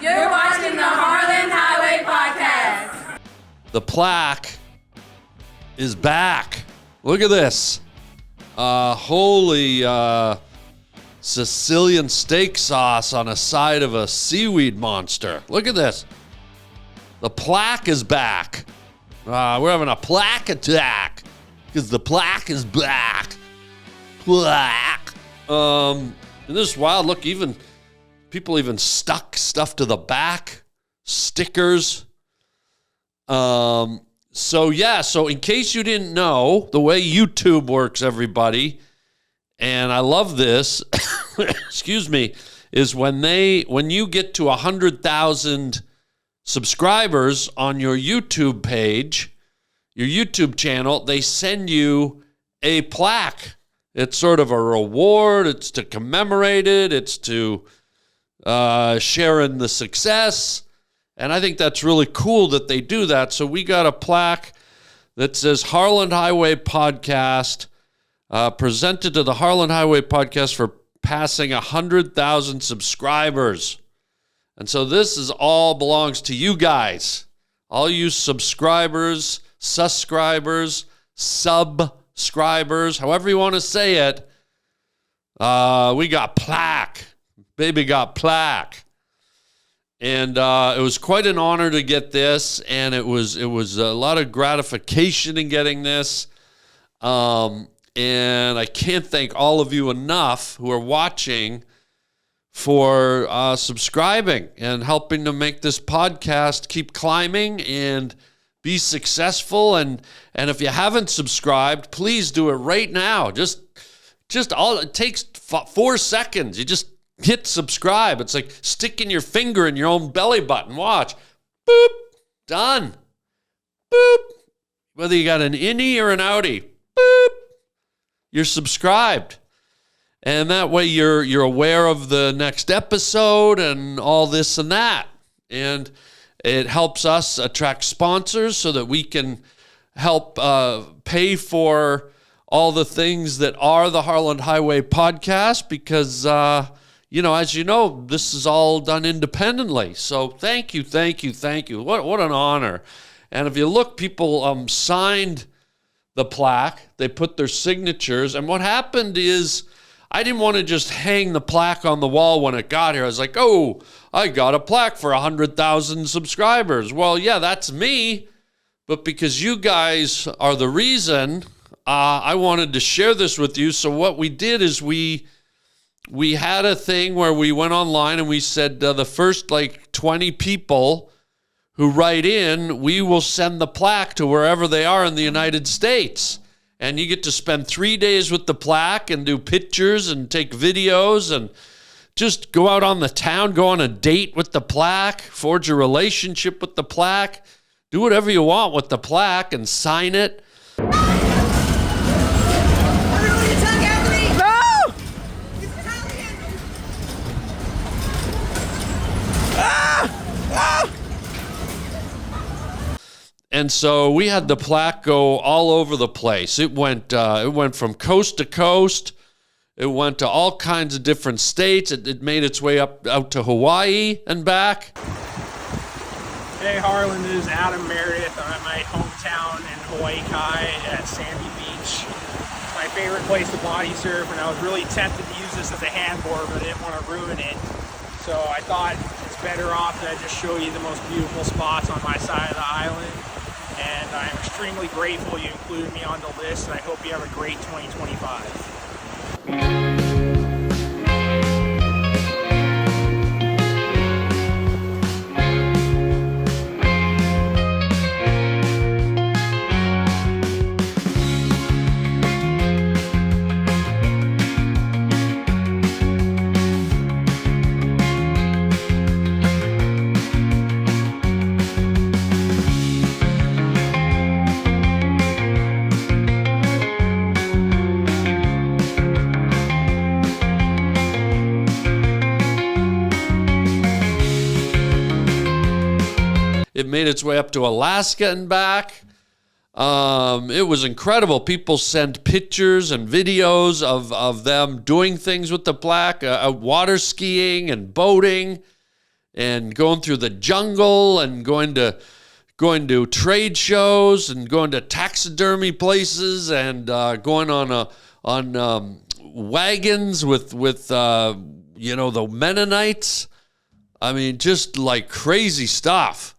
You're watching the Harland Highway Podcast. The plaque is back. Look at this. Holy Sicilian steak sauce on a side of a seaweed monster. Look at this. The plaque is back. We're having a plaque attack because the plaque is black. Plaque. And this is wild. Look, even people even stuck stuff to the back, stickers. So in case you didn't know, the way YouTube works, everybody, and I love this, excuse me, is when you get to 100,000 subscribers on your YouTube page, your YouTube channel, they send you a plaque. It's sort of a reward. It's to commemorate it. It's to share in the success. And I think that's really cool that they do that. So we got a plaque that says Harland Highway Podcast, presented to the Harland Highway Podcast for passing 100,000 subscribers. And so this is all belongs to you guys, all you subscribers, subscribers, however you want to say it. We got plaque. Baby got plaque. And it was quite an honor to get this, and it was a lot of gratification in getting this. And I can't thank all of you enough who are watching for subscribing and helping to make this podcast keep climbing and be successful. And if you haven't subscribed, please do it right now. Just all it takes 4 seconds. You just hit subscribe. It's like sticking your finger in your own belly button. Watch. Boop. Done. Boop. Whether you got an innie or an outie. Boop. You're subscribed. And that way you're aware of the next episode and all this and that. And it helps us attract sponsors so that we can help pay for all the things that are the Harland Highway Podcast because, as you know, this is all done independently. So thank you. What an honor. And if you look, people signed the plaque. They put their signatures. And what happened is I didn't want to just hang the plaque on the wall when it got here. I was like, oh, I got a plaque for 100,000 subscribers. Well, yeah, that's me. But because you guys are the reason, I wanted to share this with you. So what we did is we had a thing where we went online and we said the first 20 people who write in, we will send the plaque to wherever they are in the United States. And you get to spend 3 days with the plaque and do pictures and take videos and just go out on the town, go on a date with the plaque, forge a relationship with the plaque, do whatever you want with the plaque and sign it. And so we had the plaque go all over the place. It went from coast to coast. It went to all kinds of different states. It made its way out to Hawaii and back. Hey Harland, this is Adam Meredith. I'm at my hometown in Hawaii Kai at Sandy Beach. My favorite place to body surf, and I was really tempted to use this as a handboard, but I didn't want to ruin it. So I thought it's better off that I just show you the most beautiful spots on my side of the island. And I'm extremely grateful you included me on the list, and I hope you have a great 2025. It made its way up to Alaska and back. It was incredible. People sent pictures and videos of them doing things with the plaque, water skiing and boating. and going through the jungle and going to trade shows and going to taxidermy places and going on wagons with the Mennonites. I mean, just like crazy stuff.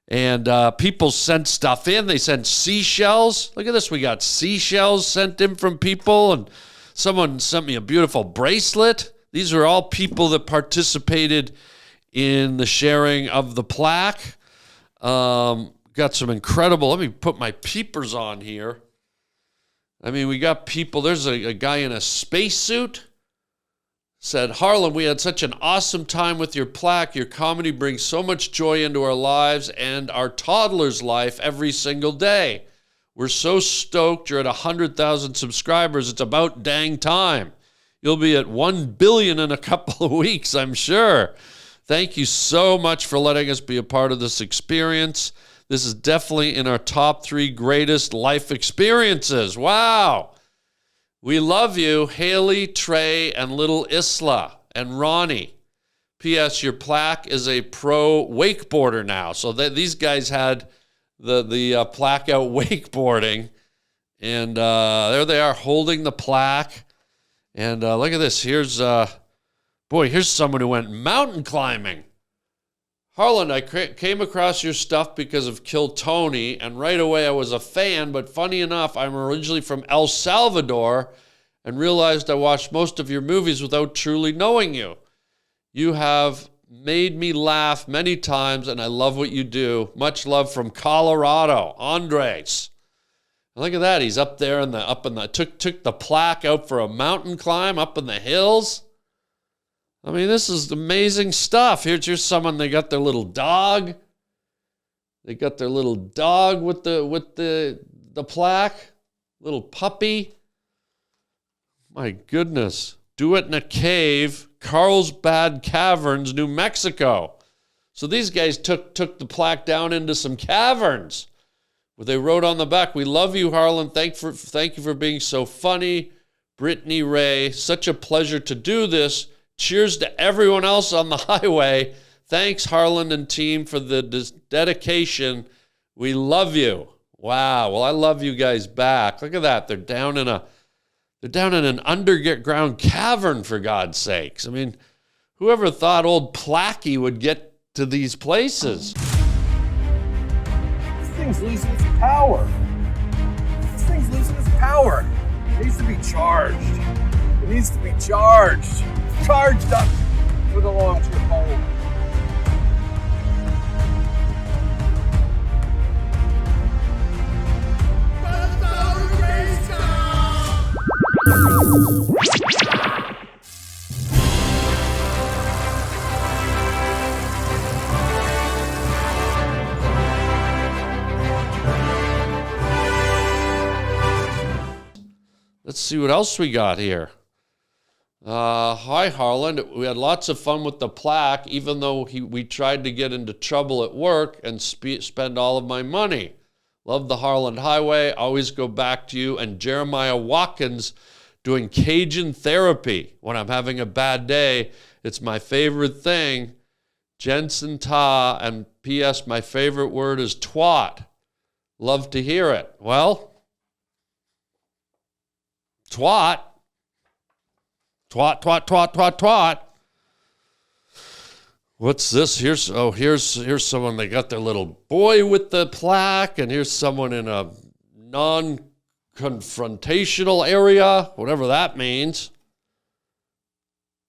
And people sent stuff in. They sent seashells. Look at this. We got seashells sent in from people. And someone sent me a beautiful bracelet. These are all people that participated in the sharing of the plaque. Got some incredible, let me put my peepers on here. I mean, we got people, there's a guy in a spacesuit. Said, Harland, we had such an awesome time with your plaque. Your comedy brings so much joy into our lives and our toddler's life every single day. We're so stoked you're at 100,000 subscribers. It's about dang time. You'll be at 1 billion in a couple of weeks, I'm sure. Thank you so much for letting us be a part of this experience. This is definitely in our top 3 greatest life experiences. Wow. We love you, Haley, Trey, and little Isla, and Ronnie. P.S. Your plaque is a pro wakeboarder now. So these guys had the plaque out wakeboarding. And there they are holding the plaque. And look at this. Here's someone who went mountain climbing. Harland, I came across your stuff because of Kill Tony, and right away I was a fan, but funny enough, I'm originally from El Salvador and realized I watched most of your movies without truly knowing you. You have made me laugh many times, and I love what you do. Much love from Colorado, Andres. And look at that, he's up there took the plaque out for a mountain climb up in the hills. I mean, this is amazing stuff. Here's someone, they got their little dog. They got their little dog with the plaque. Little puppy. My goodness. Do it in a cave. Carlsbad Caverns, New Mexico. So these guys took the plaque down into some caverns. Where they wrote on the back, we love you, Harland. Thank you for being so funny. Brittany Ray, such a pleasure to do this. Cheers to everyone else on the highway. Thanks, Harland and team, for the dedication. We love you. Wow. Well, I love you guys back. Look at that. They're down in an underground cavern, for God's sakes. I mean, whoever thought old Placky would get to these places? This thing's losing its power. It needs to be charged. Charged up for the long trip home. Let's see what else we got here. Hi, Harland. We had lots of fun with the plaque, even though we tried to get into trouble at work and spend all of my money. Love the Harland Highway. Always go back to you. And Jeremiah Watkins doing Cajun therapy when I'm having a bad day. It's my favorite thing. Jensen Ta, and P.S. my favorite word is twat. Love to hear it. Well, twat. Twat. What's this? Here's someone, they got their little boy with the plaque, and here's someone in a non-confrontational area, whatever that means.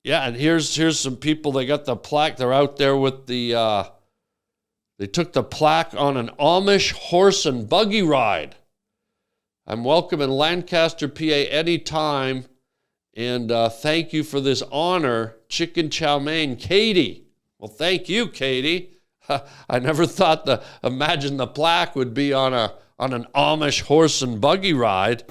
Yeah, and here's some people, they got the plaque, they're out there with they took the plaque on an Amish horse and buggy ride. I'm welcome in Lancaster, PA anytime. And thank you for this honor, Chicken Chow Mein, Katie. Well, thank you, Katie. I never thought imagine the plaque would be on an Amish horse and buggy ride.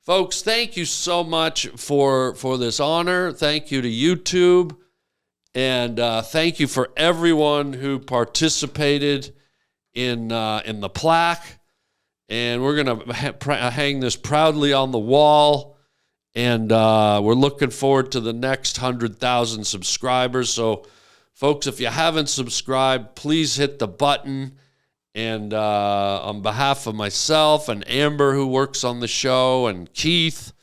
Folks, thank you so much for this honor. Thank you to YouTube. And thank you for everyone who participated in the plaque. And we're going to hang this proudly on the wall. And we're looking forward to the next 100,000 subscribers. So, folks, if you haven't subscribed, please hit the button. And on behalf of myself and Amber, who works on the show, and Keith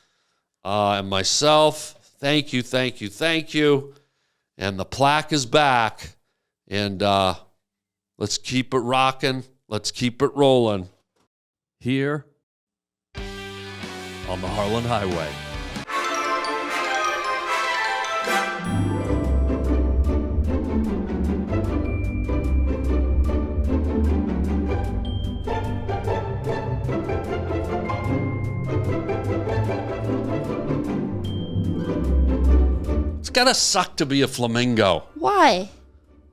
and myself, thank you, thank you, thank you. And the plaque is back. And let's keep it rocking. Let's keep it rolling. Here on the Harland Highway. It's gotta suck to be a flamingo. Why?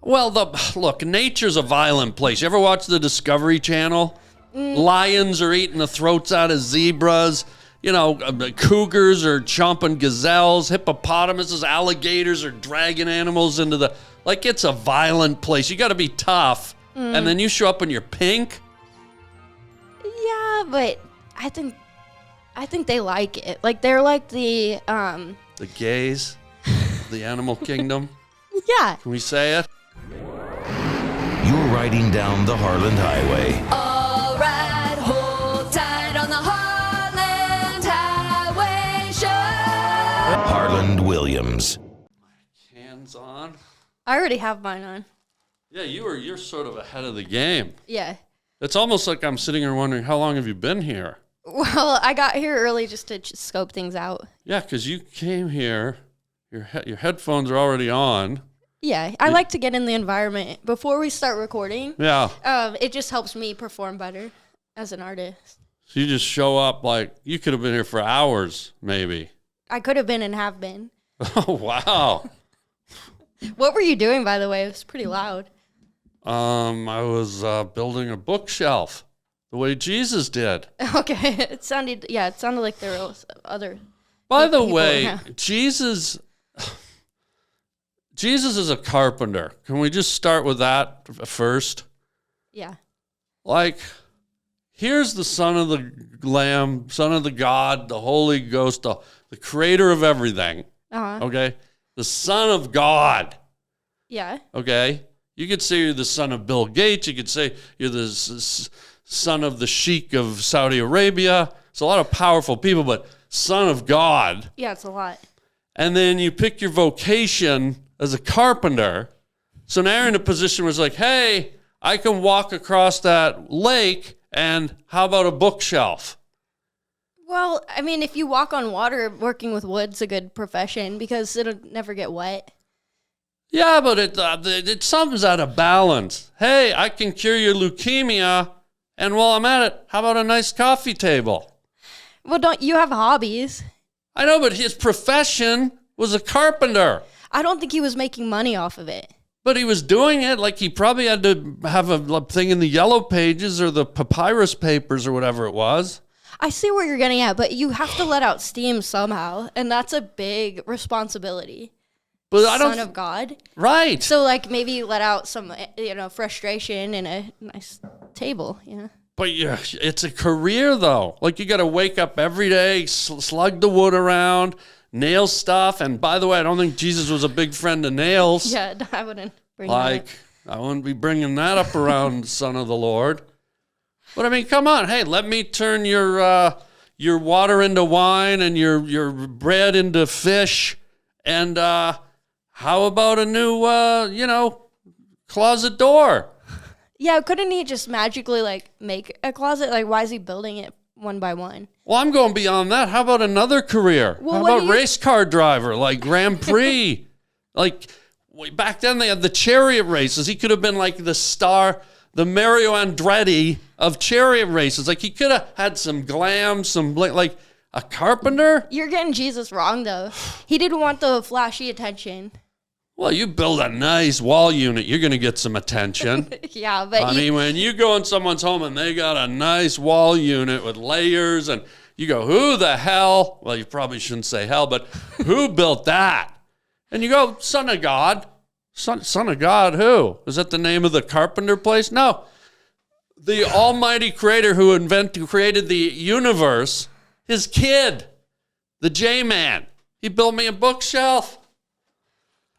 Well, look, nature's a violent place. You ever watch the Discovery Channel? Lions are eating the throats out of zebras. You know, cougars are chomping gazelles. Hippopotamuses, alligators are dragging animals into the... Like, it's a violent place. You got to be tough. And then you show up and you're pink. Yeah, but I think they like it. Like, they're like the The gays of the animal kingdom. Yeah. Can we say it? You're riding down the Harland Highway. All right, hold tight on the Harland Highway Show. Harland Williams. Hands on. I already have mine on. Yeah, you're sort of ahead of the game. Yeah. It's almost like I'm sitting here wondering, how long have you been here? Well, I got here early just to scope things out. Yeah, because you came here, your headphones are already on. Yeah, I like to get in the environment before we start recording. Yeah. It just helps me perform better as an artist. So you just show up like you could have been here for hours, maybe. I could have been and have been. Oh, wow. What were you doing, by the way? It was pretty loud. I was building a bookshelf the way Jesus did. Okay, it sounded like there was other. By the people way, around. Jesus is a carpenter. Can we just start with that first? Yeah. Like, here's the Son of the Lamb, Son of the God, the Holy Ghost, the creator of everything. Okay? The Son of God. Yeah. Okay? You could say you're the son of Bill Gates. You could say you're the son of the Sheikh of Saudi Arabia. It's a lot of powerful people, but Son of God. Yeah, it's a lot. And then you pick your vocation as a carpenter. So now you're in a position where it's like, hey, I can walk across that lake, and how about a bookshelf? Well, I mean, if you walk on water, working with wood's a good profession because it'll never get wet. Yeah, but it something's out of balance. Hey, I can cure your leukemia, and while I'm at it, how about a nice coffee table? Well, don't you have hobbies? I know, but his profession was a carpenter. I don't think he was making money off of it. But he was doing it like he probably had to have a thing in the yellow pages or the papyrus papers or whatever it was. I see where you're getting at, but you have to let out steam somehow, and that's a big responsibility. But I don't. Son of God. Right. So, like, maybe let out some, frustration in a nice table, But yeah, it's a career, though. Like, you got to wake up every day, slug the wood around, nail stuff. And by the way, I don't think Jesus was a big friend of nails. Yeah, I wouldn't bring that up. I wouldn't be bringing that up around Son of the Lord. But I mean, come on. Hey, let me turn your water into wine and your bread into fish. And how about a new, closet door? Yeah, couldn't he just magically, make a closet? Like, why is he building it one by one? Well, I'm going beyond that. How about another career? Well, How what about do you- race car driver, like Grand Prix? Back then they had the chariot races. He could have been like the star, the Mario Andretti of chariot races. Like, he could have had some glam, like a carpenter. You're getting Jesus wrong, though. He didn't want the flashy attention. Well, you build a nice wall unit, you're going to get some attention. Yeah, but I mean, when you go in someone's home and they got a nice wall unit with layers and you go, who the hell? Well, you probably shouldn't say hell, but who built that? And you go, Son of God. Son of God, who? Is that the name of the carpenter place? No. The almighty creator who created the universe, his kid, the J-Man. He built me a bookshelf.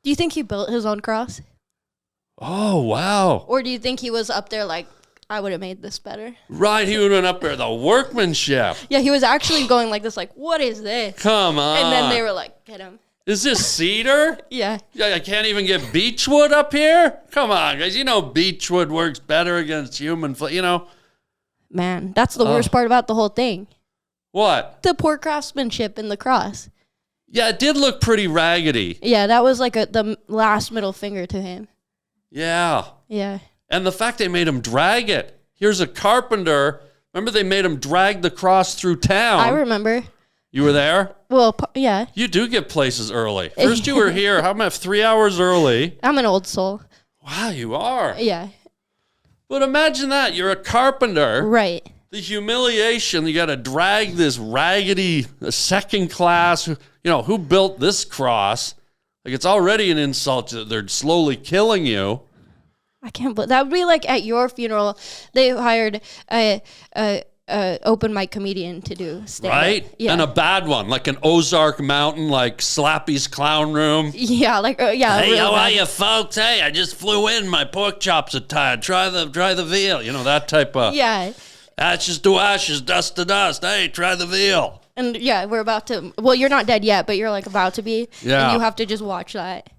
Do you think he built his own cross? Oh, wow. Or do you think he was up there like, I would have made this better? Right, he would have been up there, the workmanship. Yeah, he was actually going like this, like, what is this? Come on. And then they were like, get him. Is this cedar? Yeah. Yeah, I can't even get beechwood up here? Come on, guys. You know beechwood works better against human flesh, you know? Man, that's the worst part about the whole thing. What? The poor craftsmanship in the cross. Yeah, it did look pretty raggedy. Yeah, that was like the last middle finger to him. Yeah. Yeah. And the fact they made him drag it. Here's a carpenter. Remember they made him drag the cross through town? I remember. You were there? Well, yeah. You do get places early. First you were here. How about 3 hours early? I'm an old soul. Wow, you are. Yeah. But imagine that. You're a carpenter. Right. The humiliation. You got to drag this raggedy second class. You know, who built this cross? Like, it's already an insult that they're slowly killing you. I can't believe that would be like at your funeral. They hired a open mic comedian to do stand-up. Right? Yeah. And a bad one, like an Ozark Mountain, like Slappy's Clown Room. Yeah, like yeah. Hey, real how are bad. you, folks? Hey, I just flew in. My pork chops are tired. Try the veal. You know, that type of. Yeah. Ashes to ashes, dust to dust. Hey, try the veal. And yeah, we're about to. Well, you're not dead yet, but you're like about to be. Yeah. And you have to just watch that.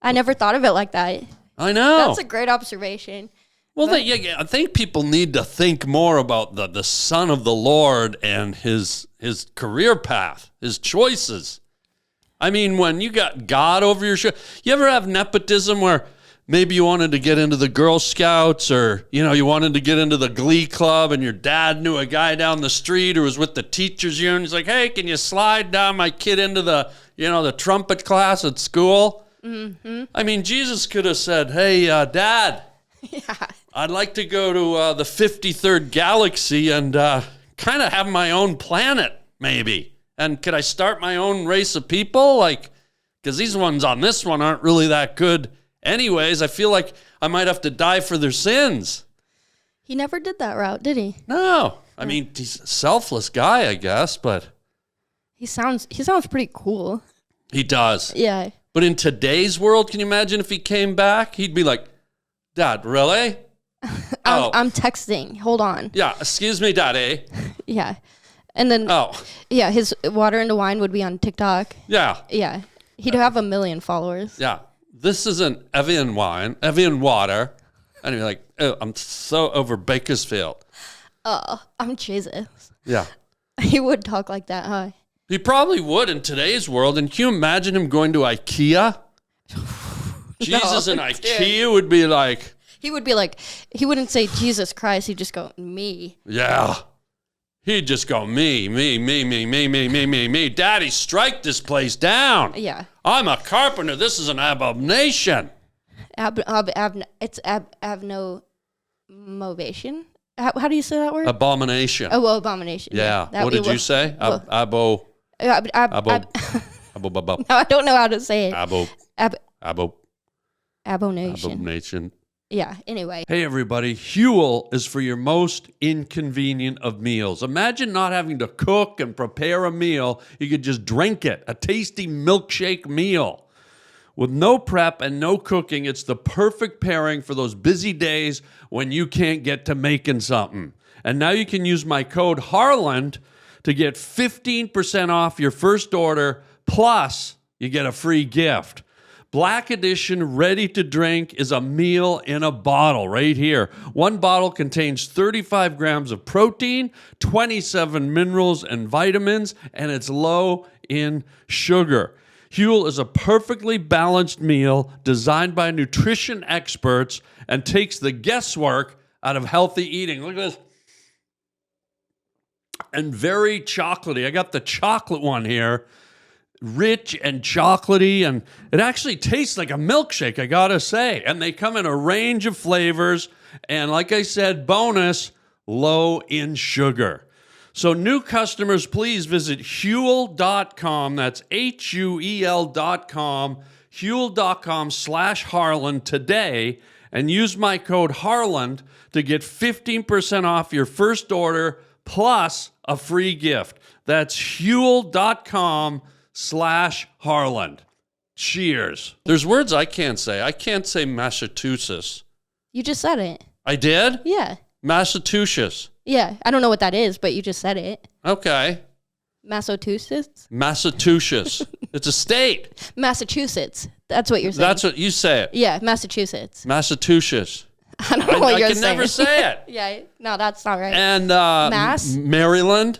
I never thought of it like that. I know. That's a great observation. Well, I think people need to think more about the Son of the Lord and his career path, his choices. I mean, when you got God over your shoulder, you ever have nepotism where maybe you wanted to get into the Girl Scouts or, you know, you wanted to get into the Glee Club and your dad knew a guy down the street who was with the teachers union. He's like, hey, can you slide down my kid into the, you know, the trumpet class at school? Mm-hmm. I mean, Jesus could have said, hey, Dad, I'd like to go to the 53rd galaxy and kind of have my own planet, maybe. And could I start my own race of people? Like, because these ones on this one aren't really that good anyways. I feel like I might have to die for their sins. He never did that route, did he? No. I mean, he's a selfless guy, I guess, but... He sounds pretty cool. He does. Yeah. But in today's world, can you imagine if he came back? He'd be like, Dad, really? I'm texting. Hold on. Yeah, excuse me, Daddy. Yeah. And then, yeah, his water into wine would be on TikTok. Yeah. Yeah. He'd have 1 million followers. Yeah. This isn't Evian wine, Evian water. And you're like, oh, I'm so over Bakersfield. Oh, I'm Jesus. Yeah. He would talk like that, huh? He probably would in today's world. And can you imagine him going to IKEA? Jesus in IKEA would be like... He would be like, he wouldn't say Jesus Christ. He'd just go, me. Yeah. He'd just go, me. Daddy, strike this place down. Yeah. I'm a carpenter. This is an abomination. It's abnovation. How do you say that word? Abomination. Oh, well, abomination. Yeah. That What did you say? No, I don't know how to say it. Abonation. Abomination. Yeah, anyway. Hey everybody, Huel is for your most inconvenient of meals. Imagine not having to cook and prepare a meal. You could just drink it, a tasty milkshake meal. With no prep and no cooking, it's the perfect pairing for those busy days when you can't get to making something. And now you can use my code Harland to get 15% off your first order, plus you get a free gift. Black Edition Ready to Drink is a meal in a bottle right here. One bottle contains 35 grams of protein, 27 minerals and vitamins, and it's low in sugar. Huel is a perfectly balanced meal designed by nutrition experts and takes the guesswork out of healthy eating. Look at this. And very chocolatey. I got the chocolate one here. Rich and chocolatey, and it actually tastes like a milkshake, I gotta say. And they come in a range of flavors, and like I said, bonus, low in sugar. So new customers, please visit Huel.com. That's Huel.com. Huel.com/Harland today and use my code Harland to get 15% off your first order plus a free gift. That's Huel.com/Harland. Cheers. There's words I can't say. I can't say Massachusetts. You just said it. I did? Yeah. Massachusetts. Yeah. I don't know what that is, but you just said it. Okay. Massachusetts? Massachusetts. It's a state. Massachusetts. That's what you're saying. That's what you say it. Yeah, Massachusetts. Massachusetts. I don't know what I you're can saying. never say it. Yeah. No, that's not right. And Maryland.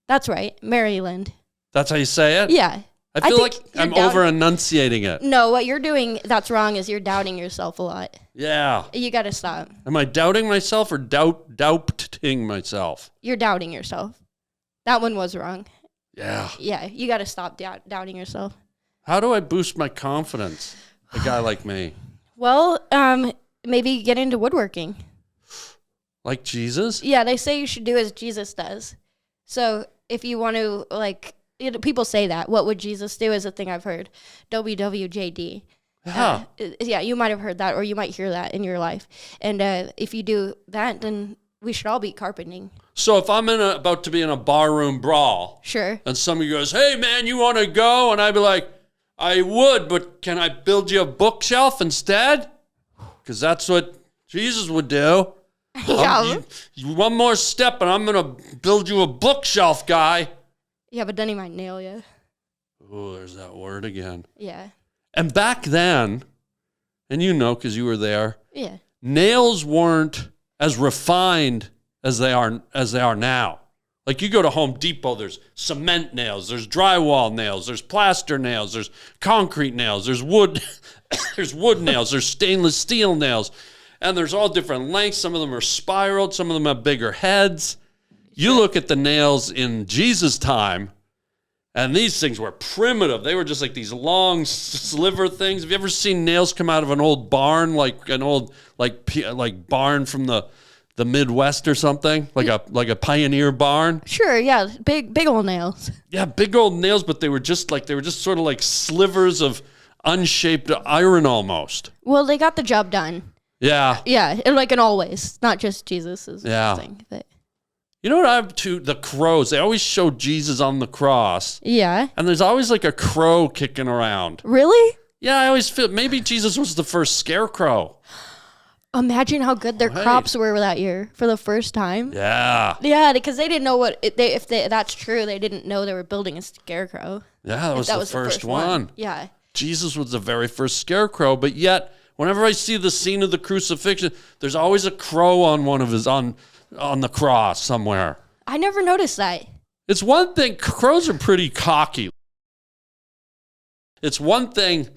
That's right. Maryland. That's how you say it? Yeah. I feel think like you're I'm over-enunciating it. No, what you're doing that's wrong is you're doubting yourself a lot. Yeah. You got to stop. Am I doubting myself or doubting myself? You're doubting yourself. That one was wrong. Yeah. Yeah, you got to stop doubting yourself. How do I boost my confidence? A guy like me. Well, maybe get into woodworking. Like Jesus? Yeah, they say you should do as Jesus does. So if you want to, people say that. What would Jesus do is a thing I've heard. WWJD. Yeah. Yeah, you might have heard that or you might hear that in your life. And if you do that, then we should all be carpenting. So if I'm about to be in a barroom brawl, Sure. and somebody goes, "Hey man, you want to go?" And I'd be like, "I would, but can I build you a bookshelf instead?" Because that's what Jesus would do. Yeah. One more step, and I'm gonna build you a bookshelf, guy. Yeah, but then he might nail you. Oh, there's that word again. Yeah. And back then, and you know because you were there, Yeah. nails weren't as refined as they are now. Like you go to Home Depot, there's cement nails, there's drywall nails, there's plaster nails, there's concrete nails, there's wood, there's wood nails, there's stainless steel nails, and there's all different lengths. Some of them are spiraled, some of them have bigger heads. You look at the nails in Jesus' time, and these things were primitive. They were just like these long sliver things. Have you ever seen nails come out of an old barn, like an old like barn from the Midwest or something, like a pioneer barn? Sure, yeah. Big old nails. Yeah, big old nails, but they were just sort of like slivers of unshaped iron almost. Well, they got the job done. Yeah. Yeah, and like in always, not just Jesus' Yeah. thing. But You know what I've to the crows? They always show Jesus on the cross, yeah. and there's always like a crow kicking around. Really? Yeah, I always feel maybe Jesus was the first scarecrow. Imagine how good their Right. crops were that year for the first time. Yeah. Yeah, because they didn't know if that's true, they didn't know they were building a scarecrow. Yeah, that was, That the first one. one. Yeah. Jesus was the very first scarecrow, but yet whenever I see the scene of the crucifixion, there's always a crow on one of his on the cross somewhere. I never noticed that. It's one thing, crows are pretty cocky. It's one thing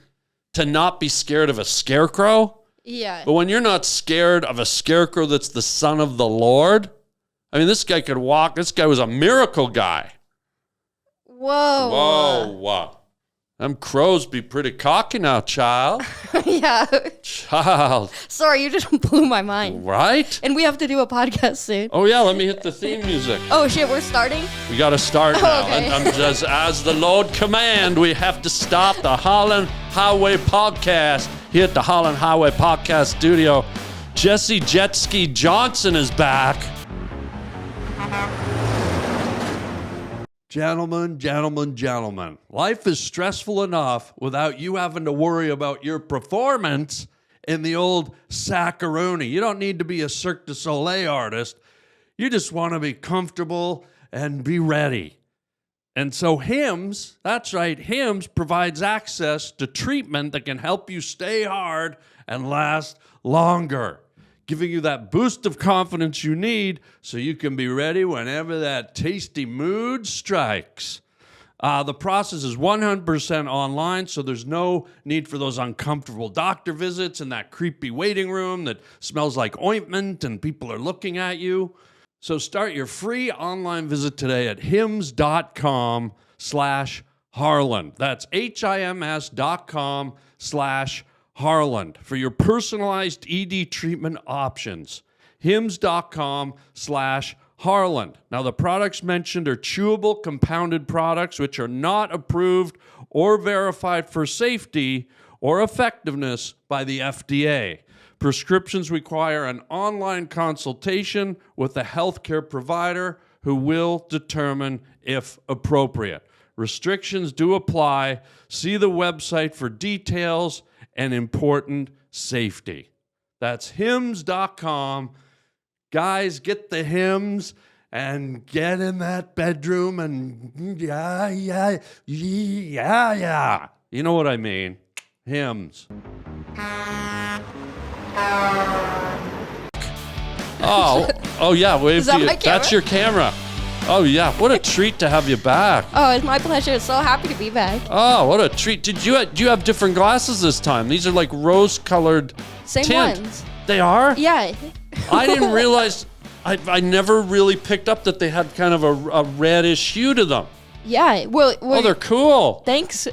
to not be scared of a scarecrow, Yeah. but when you're not scared of a scarecrow that's the son of the Lord, I mean, this guy could walk. This guy was a miracle guy. Whoa. Whoa. Them crows be pretty cocky now, child. Yeah. Child. Sorry, you just blew my mind. Right? And we have to do a podcast soon. Oh, yeah, let me hit the theme music. Oh shit, we're starting? We got to start now. Okay. And as the Lord command, we have to stop the Harland Highway Podcast here at the Harland Highway Podcast studio. Jessie Jetski Johnson is back. Gentlemen, life is stressful enough without you having to worry about your performance in the old saccaroni. You don't need to be a Cirque du Soleil artist. You just want to be comfortable and be ready. And so Hims, that's right, Hims provides access to treatment that can help you stay hard and last longer, giving you that boost of confidence you need so you can be ready whenever that tasty mood strikes. The process is 100% online, so there's no need for those uncomfortable doctor visits and that creepy waiting room that smells like ointment and people are looking at you. So start your free online visit today at hims.com/Harland. That's HIMS.com/Harland for your personalized ED treatment options. hims.com/Harland. Now, the products mentioned are chewable compounded products which are not approved or verified for safety or effectiveness by the FDA. Prescriptions require an online consultation with a healthcare provider who will determine if appropriate. Restrictions do apply. See the website for details and important safety. That's hims.com. Guys, get the Hims and get in that bedroom and yeah. You know what I mean. Hims. Oh yeah. Is that my camera? That's your camera. Oh yeah. What a treat to have you back. Oh, it's my pleasure. So happy to be back. Oh, what a treat. Do you have different glasses this time? These are like rose-colored Same tint. ones. They are? Yeah. I didn't realize. I never really picked up that they had kind of a reddish hue to them. Yeah. Well, Oh, they're cool. thanks.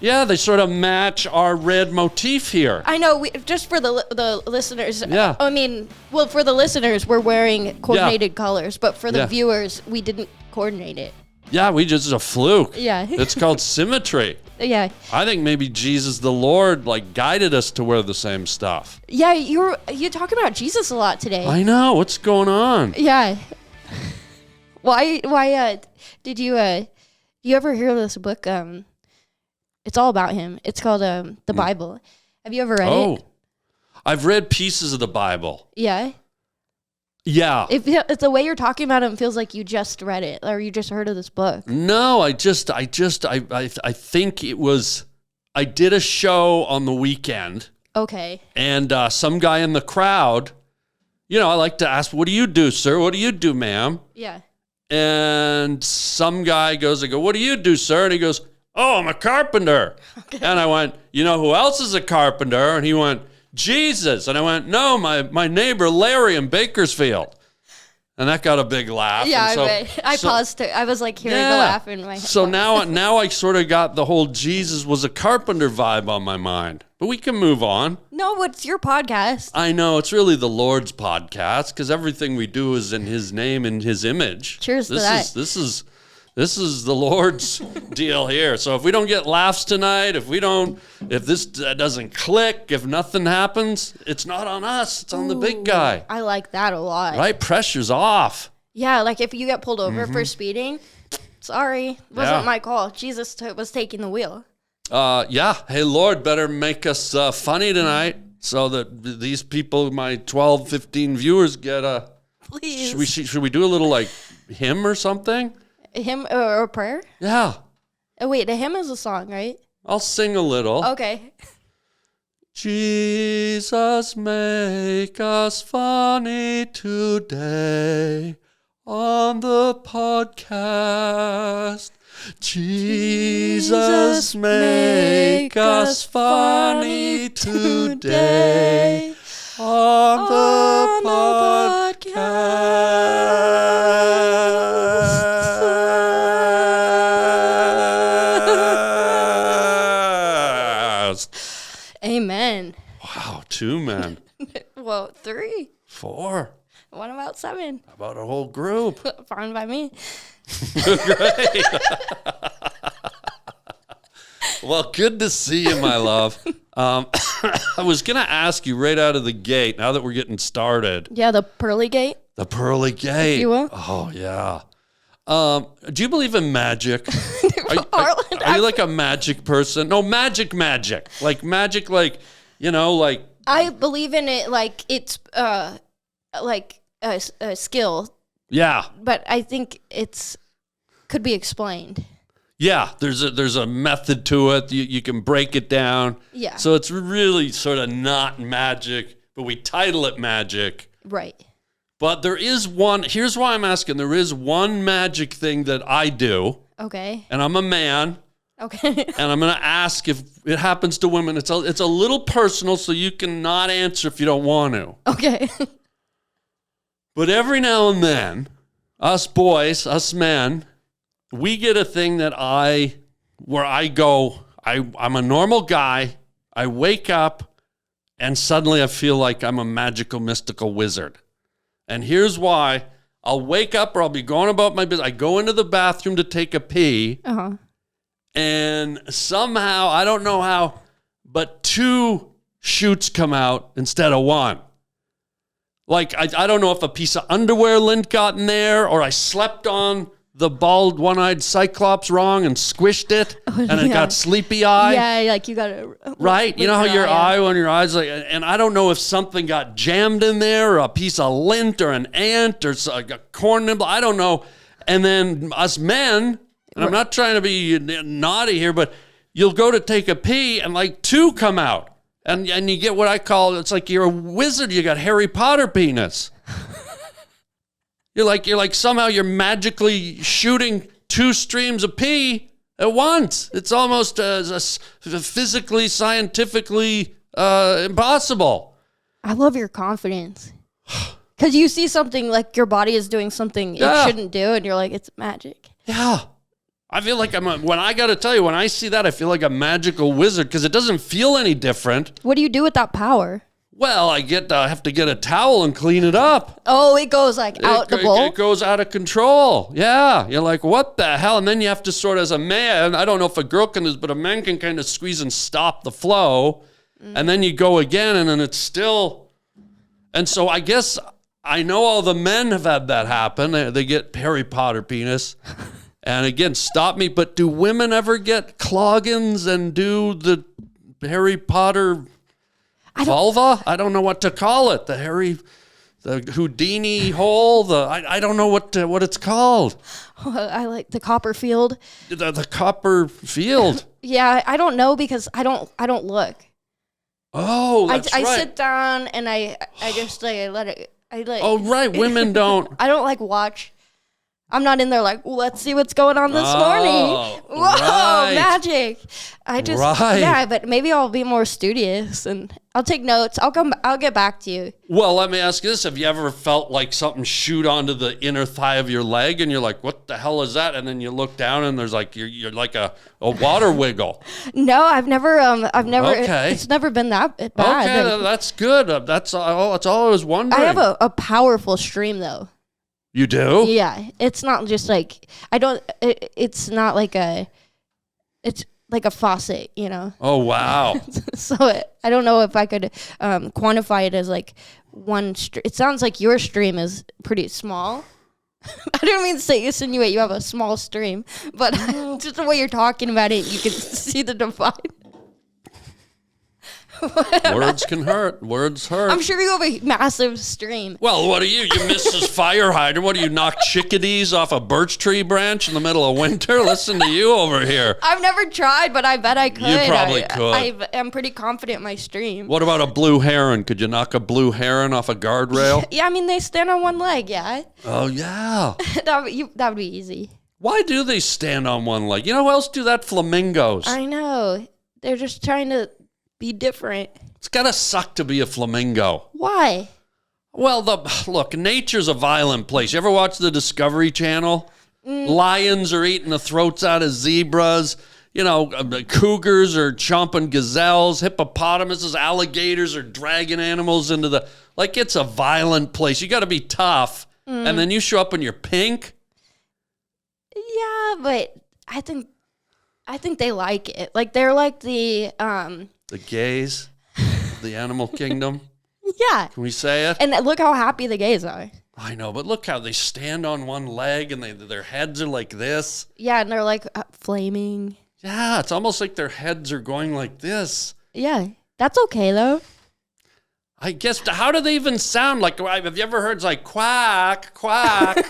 Yeah, they sort of match our red motif here. I know. Just for the listeners. Yeah. I mean, well, for the listeners, we're wearing coordinated colors, but for the Yeah. viewers, we didn't coordinate it. Yeah, it's a fluke. Yeah. It's called symmetry. Yeah. I think maybe Jesus the Lord guided us to wear the same stuff. Yeah. You're talking about Jesus a lot today. I know. What's going on? Yeah. Why did you ever hear this book? It's all about him. It's called the Bible. Have you ever read it? I've read pieces of the Bible. Yeah. Yeah. It's the way you're talking about him feels like you just read it or you just heard of this book. No, I think it was, I did a show on the weekend. Okay. And some guy in the crowd, I like to ask, what do you do, sir? What do you do, ma'am? Yeah. And some guy goes, I go, what do you do, sir? And he goes, oh, I'm a carpenter. Okay. And I went, you know who else is a carpenter? And he went, Jesus. And I went, no, my neighbor Larry in Bakersfield. And that got a big laugh. Yeah, I paused it. I was like hearing the laugh in my head. So now I sort of got the whole Jesus was a carpenter vibe on my mind. But we can move on. No, it's your podcast. I know. It's really the Lord's podcast because everything we do is in his name and his image. Cheers to that. This is the Lord's deal here. So if we don't get laughs tonight, if this doesn't click, if nothing happens, it's not on us. It's on the big guy. I like that a lot. Right? Pressure's off. Yeah, like if you get pulled over for speeding, sorry, it wasn't my call. Jesus was taking the wheel. Yeah. Hey, Lord, better make us funny tonight so that these people, my 12, 15 viewers get a... Please. Should we do a little hymn or something? A hymn or a prayer? Yeah. Oh, wait, a hymn is a song, right? I'll sing a little. Okay. Jesus, make us funny today on the podcast. Jesus, make us funny today on the podcast. Amen. Wow, 2 men. Well, 3. 4. What about 7? How about a whole group? Fine by me. Great. Well, good to see you, my love. I was going to ask you right out of the gate, now that we're getting started. Yeah, the pearly gate. The pearly gate. If you will. Oh, yeah. Do you believe in magic? Harland, Are you like a magic person? No, magic. Like magic, I believe in it like it's like a skill, yeah. but I think could be explained. Yeah, there's a method to it. You can break it down. Yeah. So it's really sort of not magic, but we title it magic. Right. But there is one, here's why I'm asking. There is one magic thing that I do. Okay. And I'm a man. Okay. And I'm going to ask if it happens to women. It's a little personal, so you can not answer if you don't want to. Okay. But every now and then, us boys, us men, we get a thing that where I go, I'm a normal guy. I wake up and suddenly I feel like I'm a magical, mystical wizard. And here's why. I'll wake up or I'll be going about my business. I go into the bathroom to take a pee. Uh-huh. And somehow, I don't know how, but 2 shoots come out instead of 1. Like, I don't know if a piece of underwear lint got in there or I slept on the bald one-eyed cyclops wrong and squished it and it got sleepy eye. Yeah, like you got to... Right? You know how your eye, when your eye's like... And I don't know if something got jammed in there or a piece of lint or an ant or a corn nibble. I don't know. And then us men, and I'm not trying to be naughty here, but you'll go to take a pee and like 2 come out. And you get what I call, it's like you're a wizard. You got Harry Potter penis. You're like somehow you're magically shooting 2 streams of pee at once. It's almost physically, scientifically impossible. I love your confidence. Because you see something like your body is doing something it shouldn't do, and you're like, it's magic. Yeah. I feel like when I got to tell you, when I see that, I feel like a magical wizard because it doesn't feel any different. What do you do with that power? Well, I have to get a towel and clean it up. Oh, it goes like out the bowl? It goes out of control. Yeah. You're like, what the hell? And then you have to sort of, as a man, I don't know if a girl can do this, but a man can kind of squeeze and stop the flow. And then you go again, and then it's still. And so I guess I know all the men have had that happen. They get Harry Potter penis. And again, stop me, but do women ever get cloggins and do the Harry Potter vulva? I don't know what to call it. The Houdini hole. I don't know what it's called. I like the Copperfield. The Copperfield. Yeah, I don't know because I don't look. Oh, that's right. I sit down and I just like let it. Oh, right. Women don't. I don't like watch. I'm not in there like, well, let's see what's going on this morning. Whoa, right. Magic. Yeah, but maybe I'll be more studious and I'll take notes. I'll get back to you. Well, let me ask you this. Have you ever felt like something shoot onto the inner thigh of your leg and you're like, what the hell is that? And then you look down and there's like, you're like a water wiggle. No, I've never, Okay. It's never been that bad. Okay, that's good. That's all I was wondering. I have a powerful stream though. You do? Yeah, it's not just like it's not like it's like a faucet, you know. Oh wow! So I don't know if I could quantify it as like one. It sounds like your stream is pretty small. I don't mean to insinuate you have a small stream, but just the way you're talking about it, you can see the divide. Words can hurt. Words hurt. I'm sure you have a massive stream. Well, what are you? You Mrs. Fire Hydrant. What do you, knock chickadees off a birch tree branch in the middle of winter? Listen to you over here. I've never tried, but I bet I could. You probably could. I'm pretty confident in my stream. What about a blue heron? Could you knock a blue heron off a guardrail? Yeah, I mean, they stand on one leg, yeah. Oh, yeah. that would be easy. Why do they stand on one leg? You know who else do that? Flamingos. I know. They're just trying to be different. It's gotta suck to be a flamingo. Why? Well, look, nature's a violent place. You ever watch the Discovery Channel? Lions are eating the throats out of zebras. You know, cougars are chomping gazelles. Hippopotamuses, alligators are dragging animals into the... Like, it's a violent place. You gotta be tough. And then you show up and you're pink. Yeah, but I think they like it. Like, they're like the gays, the animal kingdom. Yeah. Can we say it? And look how happy the gays are. I know, but look how they stand on one leg and their heads are like this. Yeah, and they're like flaming. Yeah, it's almost like their heads are going like this. Yeah, that's okay though. I guess, how do they even sound? Like, have you ever heard it's like quack, quack?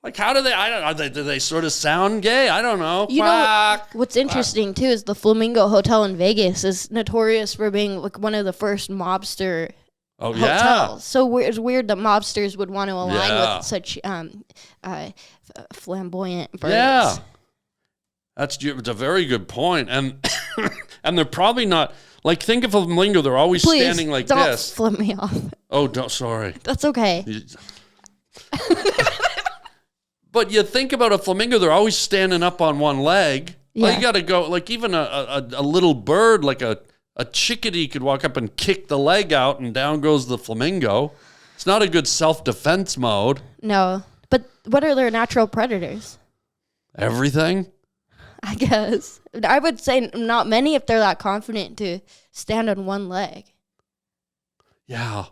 Like, how do they, do they sort of sound gay? I don't know. You quack, know, what's interesting, too, is the Flamingo Hotel in Vegas is notorious for being like one of the first mobster hotels. Yeah. So it's weird that mobsters would want to align with such flamboyant birds. Yeah. It's a very good point. And and they're probably not, like, think of a flamingo, they're always standing like don't this. Flip me off. Oh, sorry. That's okay. But you think about a flamingo, they're always standing up on one leg. Yeah. Well, you got to go, like even a little bird, like a chickadee could walk up and kick the leg out and down goes the flamingo. It's not a good self-defense mode. No. But what are their natural predators? Everything. I guess. I would say not many if they're that confident to stand on one leg. Yeah.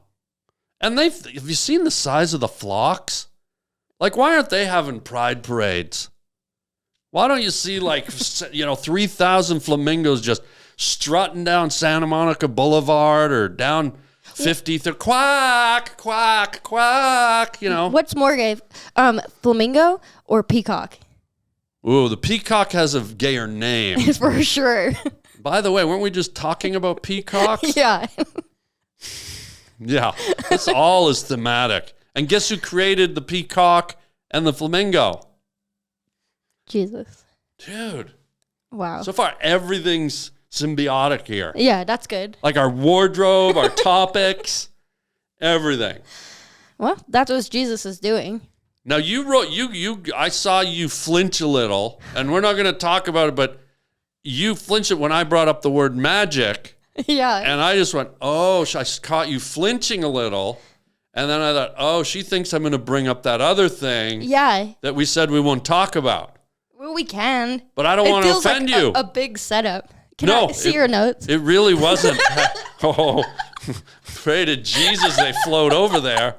And have you seen the size of the flocks? Like, why aren't they having pride parades? Why don't you see, like, 3,000 flamingos just strutting down Santa Monica Boulevard or down 50th, quack, quack, quack, What's more gay, flamingo or peacock? Ooh, the peacock has a gayer name. For sure. By the way, weren't we just talking about peacocks? Yeah. Yeah, this all is thematic. And guess who created the peacock and the flamingo? Jesus. Dude. Wow. So far, everything's symbiotic here. Yeah, that's good. Like our wardrobe, our topics, everything. Well, that's what Jesus is doing. Now you wrote I saw you flinch a little, and we're not going to talk about it, but you flinched it when I brought up the word magic. Yeah. And I just went, oh, I caught you flinching a little. And then I thought, oh, she thinks I'm going to bring up that other thing that we said we won't talk about. Well, we can. But I don't want to offend you. A big setup. Can I see your notes? It really wasn't. Oh, pray to Jesus they float over there.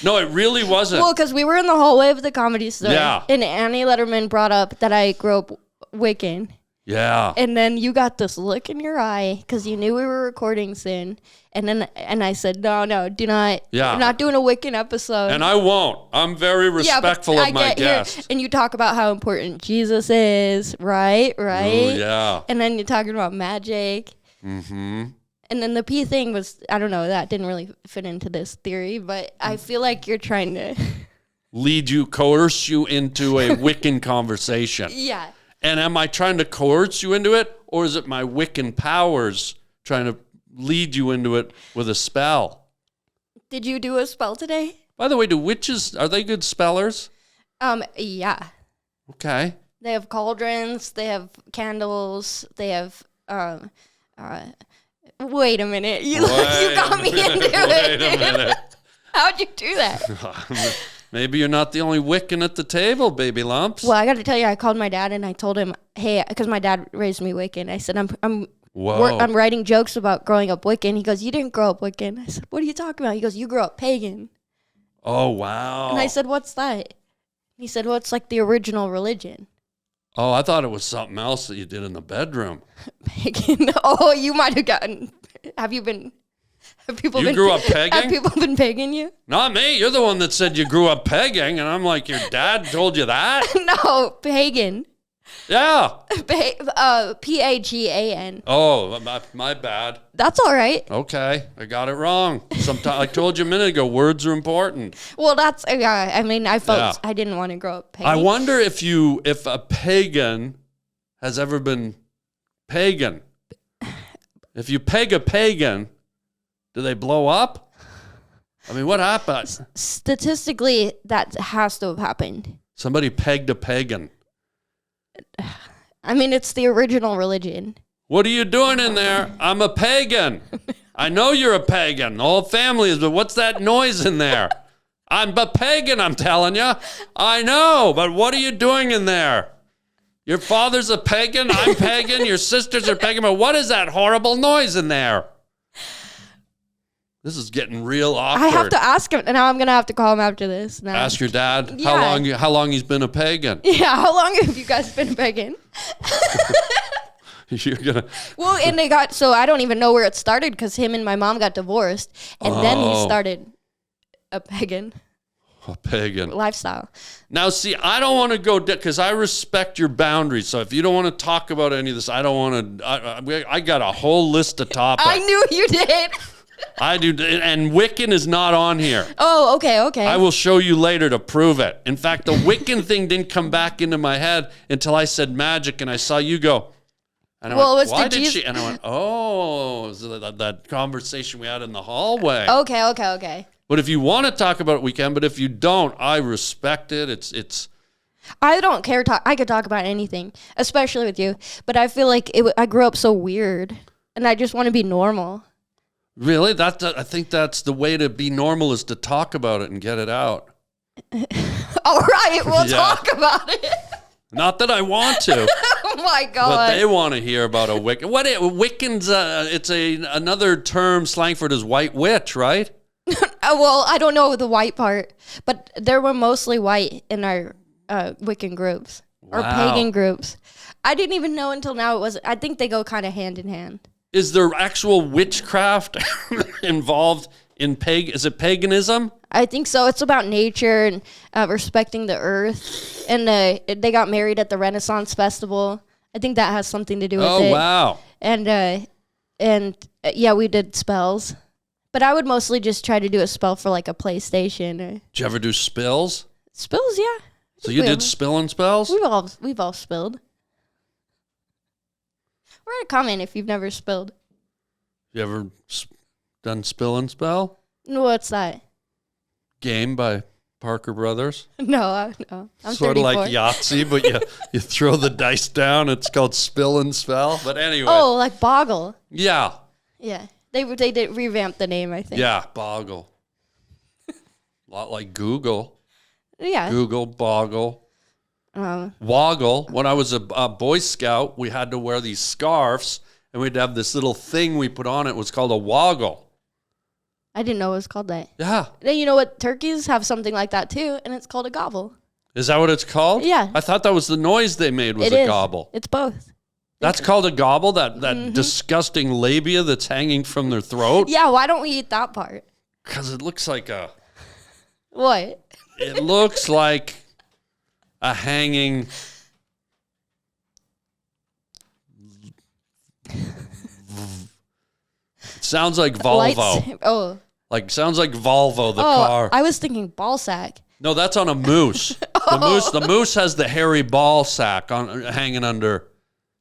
No, it really wasn't. Well, because we were in the hallway of the Comedy Store. Yeah. And Annie Letterman brought up that I grew up Wiccan. Yeah. And then you got this look in your eye because you knew we were recording soon. And I said, no, do not. Yeah. We're not doing a Wiccan episode. And I won't. I'm very respectful of my guest. And you talk about how important Jesus is, right? Ooh, yeah. And then you're talking about magic. Mm-hmm. And then the P thing was, I don't know, that didn't really fit into this theory, but I feel like you're trying to coerce you into a Wiccan conversation. Yeah. And am I trying to coerce you into it, or is it my Wiccan powers trying to lead you into it with a spell? Did you do a spell today? By the way, do witches, are they good spellers? Yeah. Okay. They have cauldrons, they have candles, they have, wait a minute. You got me into it. Wait a minute. How'd you do that? Maybe you're not the only Wiccan at the table, baby lumps. Well, I got to tell you, I called my dad and I told him, hey, because my dad raised me Wiccan. I said, I'm writing jokes about growing up Wiccan. He goes, you didn't grow up Wiccan. I said, what are you talking about? He goes, you grew up Pagan. Oh, wow. And I said, what's that? He said, well, it's like the original religion. Oh, I thought it was something else that you did in the bedroom. Pagan. Oh, you might have gotten. Have people grew up pegging? Have people been pegging you? Not me. You're the one that said you grew up pegging, and I'm like, your dad told you that? No, pagan. Yeah. Pagan. Oh, my bad. That's all right. Okay, I got it wrong. Sometimes I told you a minute ago, words are important. Well, that's I mean, I felt I didn't want to grow up pagan. I wonder if a pagan has ever been pagan. If you peg a pagan, do they blow up? I mean, what happened? Statistically, that has to have happened. Somebody pegged a pagan. I mean, it's the original religion. What are you doing in there? I'm a pagan. I know you're a pagan. The whole family is, but what's that noise in there? I'm a pagan, I'm telling you. I know, but what are you doing in there? Your father's a pagan, I'm pagan, your sisters are pagan, but what is that horrible noise in there? This is getting real awkward. I have to ask him, and now I'm going to have to call him after this. Now. Ask your dad Yeah. how long he's been a pagan. Yeah, how long have you guys been pagan? You're gonna. Well, and they got, so I don't even know where it started because him and my mom got divorced, and then he started a pagan lifestyle. Now, see, I don't want to go because I respect your boundaries. So if you don't want to talk about any of this, I don't want to. I got a whole list of topics. I knew you did. I do, and Wiccan is not on here. Oh, okay. I will show you later to prove it. In fact, the Wiccan thing didn't come back into my head until I said magic, and I saw you go. And I went, why did she? And I went, oh, it was that conversation we had in the hallway. Okay. But if you want to talk about it, we can. But if you don't, I respect it. It's. I don't care. I could talk about anything, especially with you. But I feel like I grew up so weird, and I just want to be normal. Really? I think that's the way to be normal is to talk about it and get it out. All right, we'll talk about it. Not that I want to. my But God. they want to hear about a Wiccan. Wiccan's, it's another term slang for it is white witch, right? Well, I don't know the white part, but there were mostly white in our Wiccan groups or Wow. pagan groups. I didn't even know until now it wasn't. I think they go kind of hand in hand. Is there actual witchcraft involved in Is it paganism? I think so. It's about nature and respecting the earth. And they got married at the Renaissance Festival. I think that has something to do with it. Oh, wow. And yeah, we did spells. But I would mostly just try to do a spell for like a PlayStation. Or Did you ever do spills? spells, yeah. So you did spilling spells? We've all spilled. Write a comment if you've never spilled. You ever done spill and spell? What's that? Game by Parker Brothers. No. I'm Sort of 34. like Yahtzee, but you throw the dice down. It's called spill and spell. But anyway. Oh, like Boggle. Yeah. Yeah. They did revamp the name, I think. Yeah, Boggle. A lot like Google. Yeah. Google, Boggle. Woggle. When I was a Boy Scout, we had to wear these scarves, and we'd have this little thing we put on it. It was called a woggle. I didn't know it was called that. Yeah. Then you know what? Turkeys have something like that too, and it's called a gobble. Is that what it's called? Yeah. I thought that was the noise they made was It a is. gobble. It's both. That's called a gobble, that disgusting labia that's hanging from their throat? Yeah, why don't we eat that part? Because it looks like What? it looks like a hanging... It sounds like Volvo. Oh. Sounds like Volvo, the car. I was thinking ball sack. No, that's on a moose. The moose has the hairy ball sack hanging under.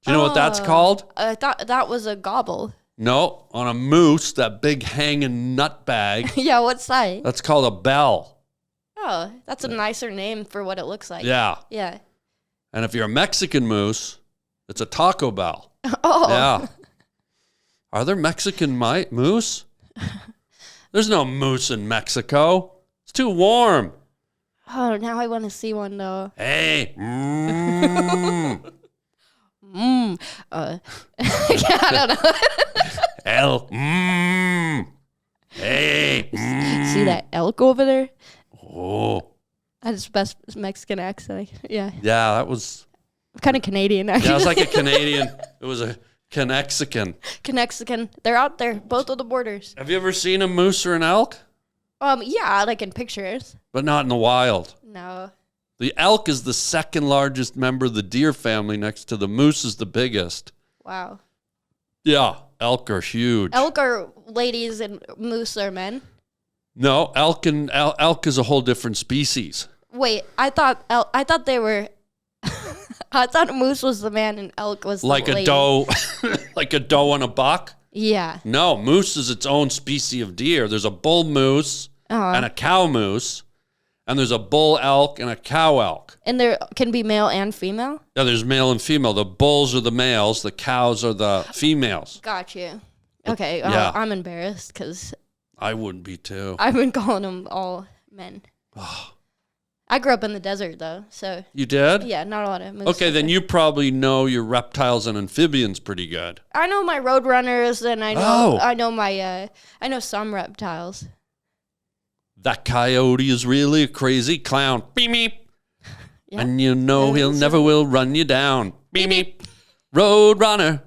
Do you know what that's called? I thought that was a gobble. No, on a moose, that big hanging nut bag. Yeah, what's that? That's called a bell. Oh, that's a nicer name for what it looks like. Yeah. Yeah. And if you're a Mexican moose, it's a Taco Bell. Oh. Yeah. Are there Mexican moose? There's no moose in Mexico. It's too warm. Oh, now I want to see one though. Hey. I don't know. Hey. See that elk over there? Oh. That's the best Mexican accent. Yeah. Yeah, that was... Kind of Canadian, actually. Yeah, it was like a Canadian. It was a Conexican. Conexican. They're out there, both of the borders. Have you ever seen a moose or an elk? Yeah, like in pictures. But not in the wild. No. The elk is the second largest member of the deer family next to the moose is the biggest. Wow. Yeah, elk are huge. Elk are ladies and moose are men. No, elk is a whole different species. Wait, I thought they were. I thought a moose was the man and elk was the Like lady. a doe, like a doe and a buck? Yeah. No, moose is its own species of deer. There's a bull moose and a cow moose, and there's a bull elk and a cow elk. And there can be male and female? Yeah, there's male and female. The bulls are the males, the cows are the females. Got you. Okay, yeah. I'm embarrassed because I wouldn't be too. I've been calling them all men. I grew up in the desert, though, so... You did? Yeah, not a lot of moose. Okay, then you probably know your reptiles and amphibians pretty good. I know my roadrunners, and I know some reptiles. That coyote is really a crazy clown. Beep, beep. Yeah. And you know he'll never will run you down. Beep, beep. Road runner.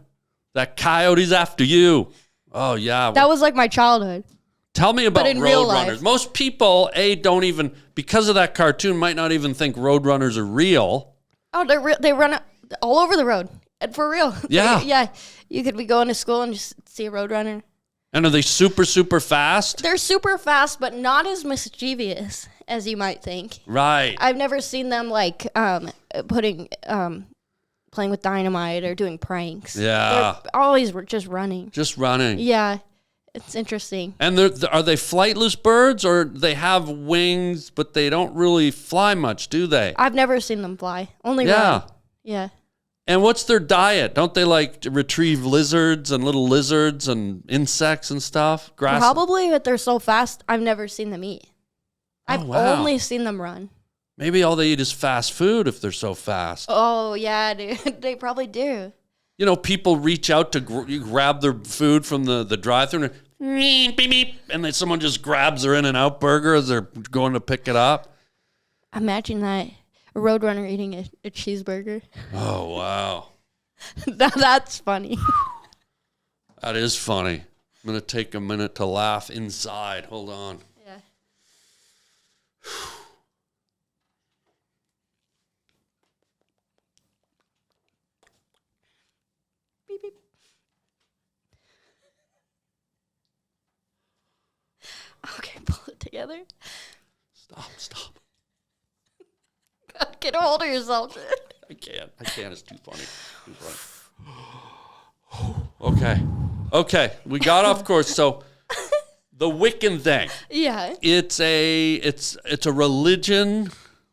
That coyote's after you. Oh, yeah. That was like my childhood. Tell me about in real Roadrunners. life. Most people, don't even, because of that cartoon, might not even think Roadrunners are real. Oh, they run all over the road. And for real. Yeah. Yeah. You could be going to school and just see a roadrunner. And are they super, super fast? They're super fast, but not as mischievous as you might think. Right. I've never seen them like playing with dynamite or doing pranks. Yeah. They're always just running. Just running. Yeah. It's interesting. And are they flightless birds, or they have wings, but they don't really fly much, do they? I've never seen them fly. Only Yeah. run. Yeah. And what's their diet? Don't they like to retrieve lizards and little lizards and insects and stuff? Grass. Probably, but they're so fast, I've never seen them eat. I've wow. only seen them run. Maybe all they eat is fast food if they're so fast. Oh, yeah, dude. They probably do. You know, people reach out to grab their food from the drive-thru and then someone just grabs their In-N-Out burger as they're going to pick it up. Imagine that. A roadrunner eating a cheeseburger. Oh, wow. That's funny. That is funny. I'm going to take a minute to laugh inside. Hold on. Yeah. Beep, beep. Okay, pull it together. Stop. God, get a hold of yourself. I can't. It's too funny. Okay. We got off course. So the Wiccan thing. Yeah. It's a religion,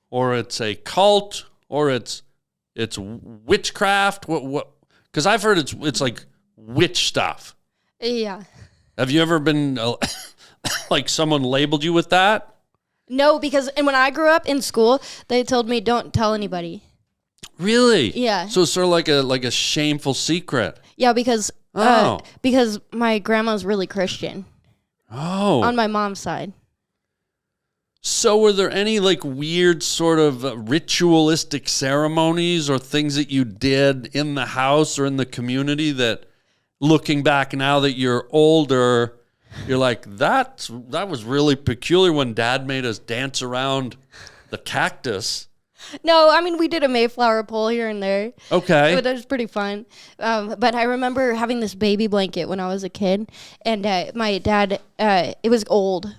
or it's a cult, or it's witchcraft. What? Because I've heard it's like witch stuff. Yeah. Have you ever been like someone labeled you with that? No, because when I grew up in school, they told me don't tell anybody. Really? Yeah. So it's sort of like a shameful secret. Yeah, because my grandma's really Christian. Oh. On my mom's side. So were there any like weird sort of ritualistic ceremonies or things that you did in the house or in the community that, looking back now that you're older, you're like, that was really peculiar when Dad made us dance around the cactus? No, I mean, we did a Mayflower pole here and there. Okay. But it was pretty fun. But I remember having this baby blanket when I was a kid, and my dad, it was old,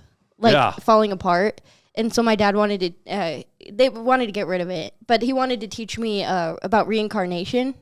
falling apart. And so my dad wanted to, they wanted to get rid of it, but he wanted to teach me about reincarnation.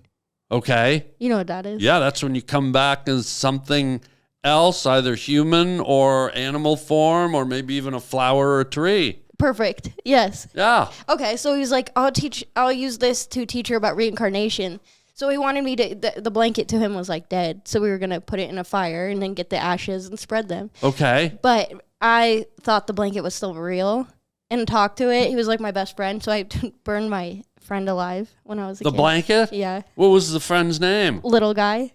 Okay. You know what that is? Yeah, that's when you come back as something else, either human or animal form, or maybe even a flower or a tree. Perfect. Yes. Yeah. Okay, so he was like, I'll use this to teach her about reincarnation. So he wanted me to, the blanket to him was like dead. So we were going to put it in a fire and then get the ashes and spread them. Okay. But I thought the blanket was still real and talked to it. He was like my best friend. So I burned my friend alive when I was a kid. The blanket? Yeah. What was the friend's name? Little guy.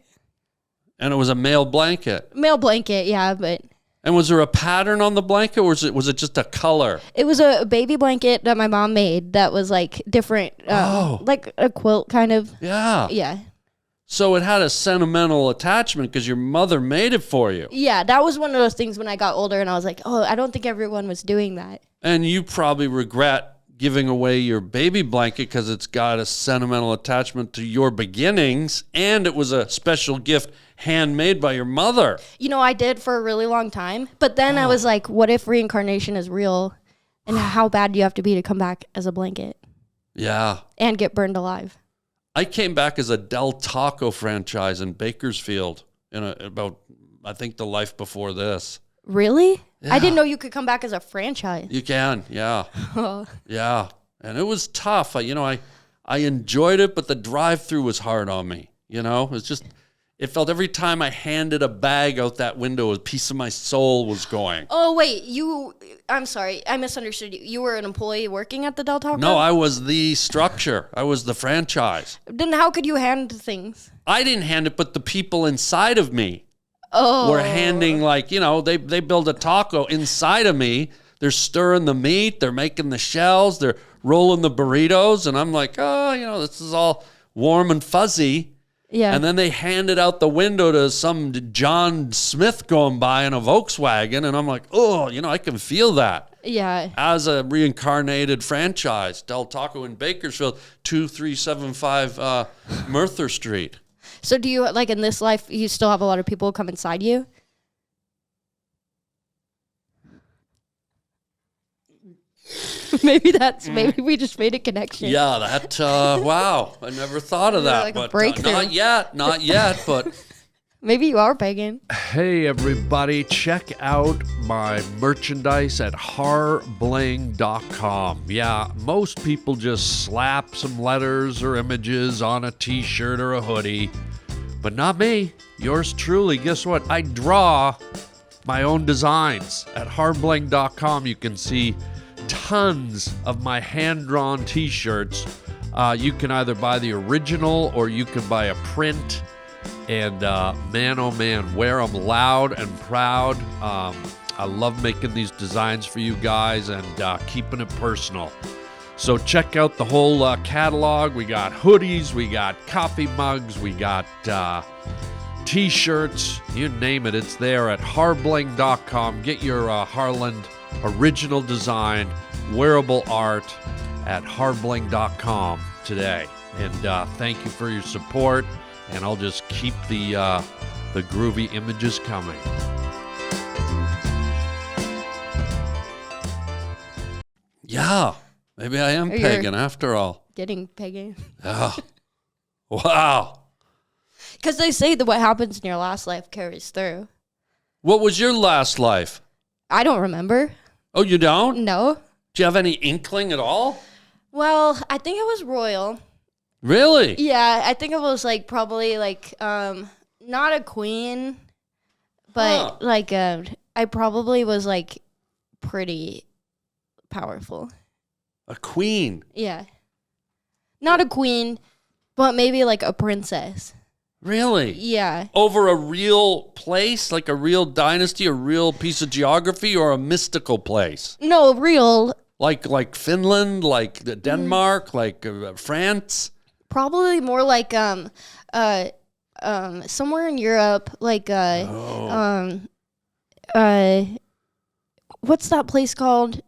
And it was a male blanket. Male blanket, yeah, but. And was there a pattern on the blanket, or was it just a color? It was a baby blanket that my mom made that was like different, like a quilt kind of. Yeah. Yeah. So it had a sentimental attachment because your mother made it for you. Yeah, that was one of those things when I got older and I was like, oh, I don't think everyone was doing that. And you probably regret giving away your baby blanket because it's got a sentimental attachment to your beginnings, and it was a special gift handmade by your mother. You know, I did for a really long time, but then I was like, what if reincarnation is real, and how bad do you have to be to come back as a blanket? Yeah. And get burned alive. I came back as a Del Taco franchise in Bakersfield about, I think, the life before this. Really? Yeah. I didn't know you could come back as a franchise. You can, yeah. Yeah. And it was tough. I enjoyed it, but the drive-through was hard on me. You know, it felt every time I handed a bag out that window, a piece of my soul was going. Oh, wait, I'm sorry, I misunderstood you. You were an employee working at the Del Taco? No, I was the structure. I was the franchise. Then how could you hand things? I didn't hand it, but the people inside of me were handing, they build a taco inside of me. They're stirring the meat. They're making the shells. They're rolling the burritos. And I'm like, this is all warm and fuzzy. Yeah. And then they hand it out the window to some John Smith going by in a Volkswagen. And I'm like, I can feel that. Yeah. As a reincarnated franchise, Del Taco in Bakersfield, 2375 Merthyr Street. So do you, like in this life, you still have a lot of people come inside you? Maybe we just made a connection. Yeah, that, wow. I never thought of that. Like a but breakthrough. Not yet, but. Maybe you are pagan. Hey, everybody, check out my merchandise at harbling.com. Yeah, most people just slap some letters or images on a t-shirt or a hoodie, but not me. Yours truly. Guess what? I draw my own designs. At harbling.com, you can see tons of my hand-drawn t-shirts. You can either buy the original or you can buy a print. And man, oh man, wear them loud and proud. I love making these designs for you guys and keeping it personal. So check out the whole catalog. We got hoodies, we got coffee mugs, we got t-shirts, you name it, it's there at harbling.com. Get your Harland original design, wearable art at harbling.com today. And thank you for your support, and I'll just keep the groovy images coming. Yeah, maybe I am pagan after all. Getting pagan. Oh, wow. Because they say that what happens in your last life carries through. What was your last life? I don't remember. Oh, you don't? No. Do you have any inkling at all? Well, I think it was royal. Really? Yeah, I think it was like probably like not a queen, but like I probably was like pretty powerful. A queen? Yeah. Not a queen, but maybe like a princess. Really? Yeah. Over a real place, like a real dynasty, a real piece of geography, or a mystical place? No, real. Like Finland, like Denmark, like France? Probably more like somewhere in Europe, like what's that place called?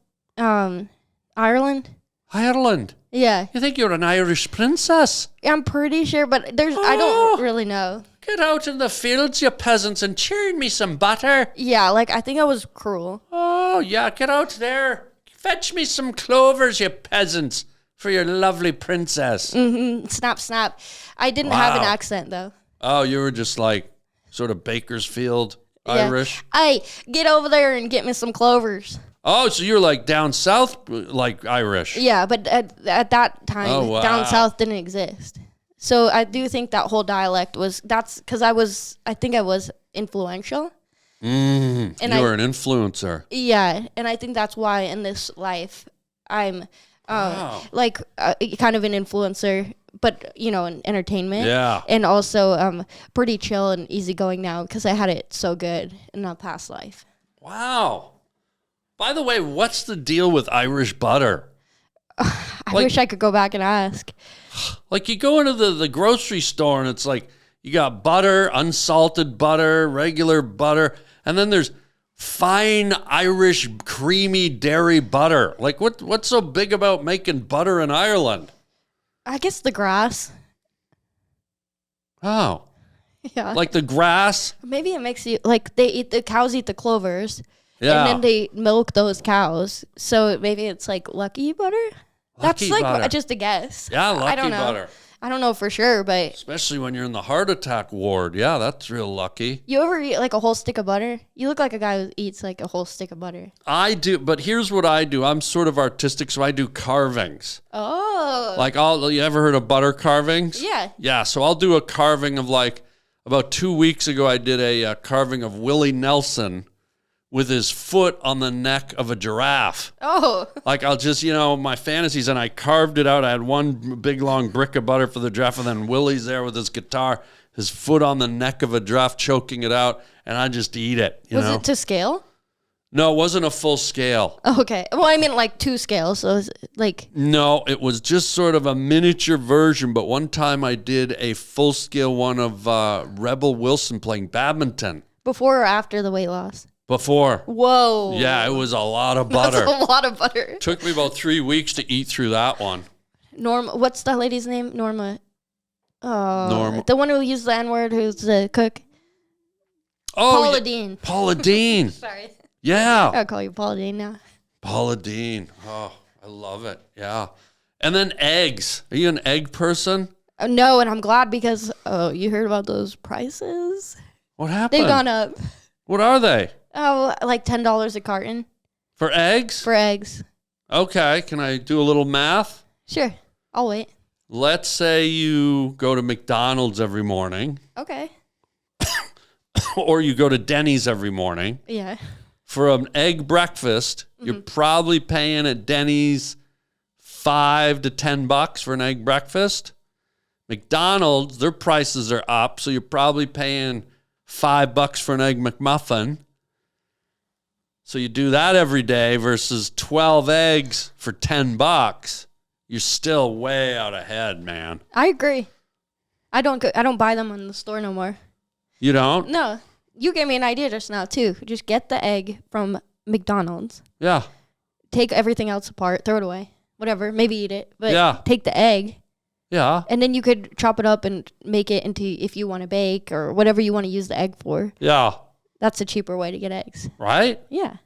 Ireland? Ireland? Yeah. You think you're an Irish princess? I'm pretty sure, but I don't really know. Get out in the fields, you peasants, and churn me some butter. Yeah, like I think I was cruel. Oh, yeah, get out there. Fetch me some clovers, you peasants, for your lovely princess. Mm-hmm. Snap, snap. I didn't have an accent, though. Oh, you were just like sort of Bakersfield Irish? Hey, get over there and get me some clovers. Oh, so you're like down south, like Irish? Yeah, but at that time, down south didn't exist. So I do think that whole dialect that's because I think I was influential. And you were an influencer. Yeah, and I think that's why in this life I'm like kind of an influencer, but you know, in entertainment. Yeah. And also pretty chill and easygoing now because I had it so good in the past life. Wow. By the way, what's the deal with Irish butter? I wish I could go back and ask. Like you go into the grocery store and it's like you got butter, unsalted butter, regular butter, and then there's fine Irish creamy dairy butter. Like what's so big about making butter in Ireland? I guess the grass. Oh. Yeah. Like the grass? Maybe it makes you like the cows eat the clovers. Yeah. And then they milk those cows. So maybe it's like lucky butter? Lucky That's like butter. just a guess. Yeah, lucky I don't know. butter. I don't know for sure, but Especially when you're in the heart attack ward. Yeah, that's real lucky. you ever eat like a whole stick of butter? You look like a guy who eats like a whole stick of butter. I do, but here's what I do. I'm sort of artistic, so I do carvings. Oh. Like, you ever heard of butter carvings? Yeah. Yeah, so I'll do a carving of like, about 2 weeks ago, I did a carving of Willie Nelson with his foot on the neck of a giraffe. Oh. Like I'll just, my fantasies, and I carved it out. I had one big long brick of butter for the giraffe, and then Willie's there with his guitar, his foot on the neck of a giraffe, choking it out, and I just eat it. Was it to scale? No, it wasn't a full scale. Oh, okay. Well, I mean like 2 scales, so it's like... No, it was just sort of a miniature version, but one time I did a full scale one of Rebel Wilson playing badminton. Before or after the weight loss? Before. Whoa. Yeah, it was a lot of butter. That's a lot of butter. Took me about 3 weeks to eat through that one. Norma, what's that lady's name? Norma. Norma. The one who used the N-word, who's the cook. Oh, Paula Deen. Paula Deen. Sorry. Yeah. I'll call you Paula Deen now. Paula Deen. Oh, I love it. Yeah. And then eggs. Are you an egg person? No, and I'm glad because, you heard about those prices? What happened? They've gone up. What are they? Oh, like $10 a carton For eggs? for eggs. Okay. Can I do a little math? Sure. I'll wait. Let's say you go to McDonald's every morning, Okay. or you go to Denny's every morning, Yeah. for an egg breakfast, you're probably paying at Denny's $5 to $10 for an egg breakfast. McDonald's, their prices are up, so you're probably paying $5 for an egg McMuffin. So you do that every day versus 12 eggs for $10. You're still way out ahead, man. I agree. I don't buy them in the store no more. You don't? No. You gave me an idea just now, too. Just get the egg from McDonald's. Yeah. Take everything else apart. Throw it away. Whatever. Maybe eat it. But Yeah. take the egg. Yeah. And then you could chop it up and make it into, if you want to bake or whatever you want to use the egg for. Yeah. That's a cheaper way to get eggs. Right? Yeah.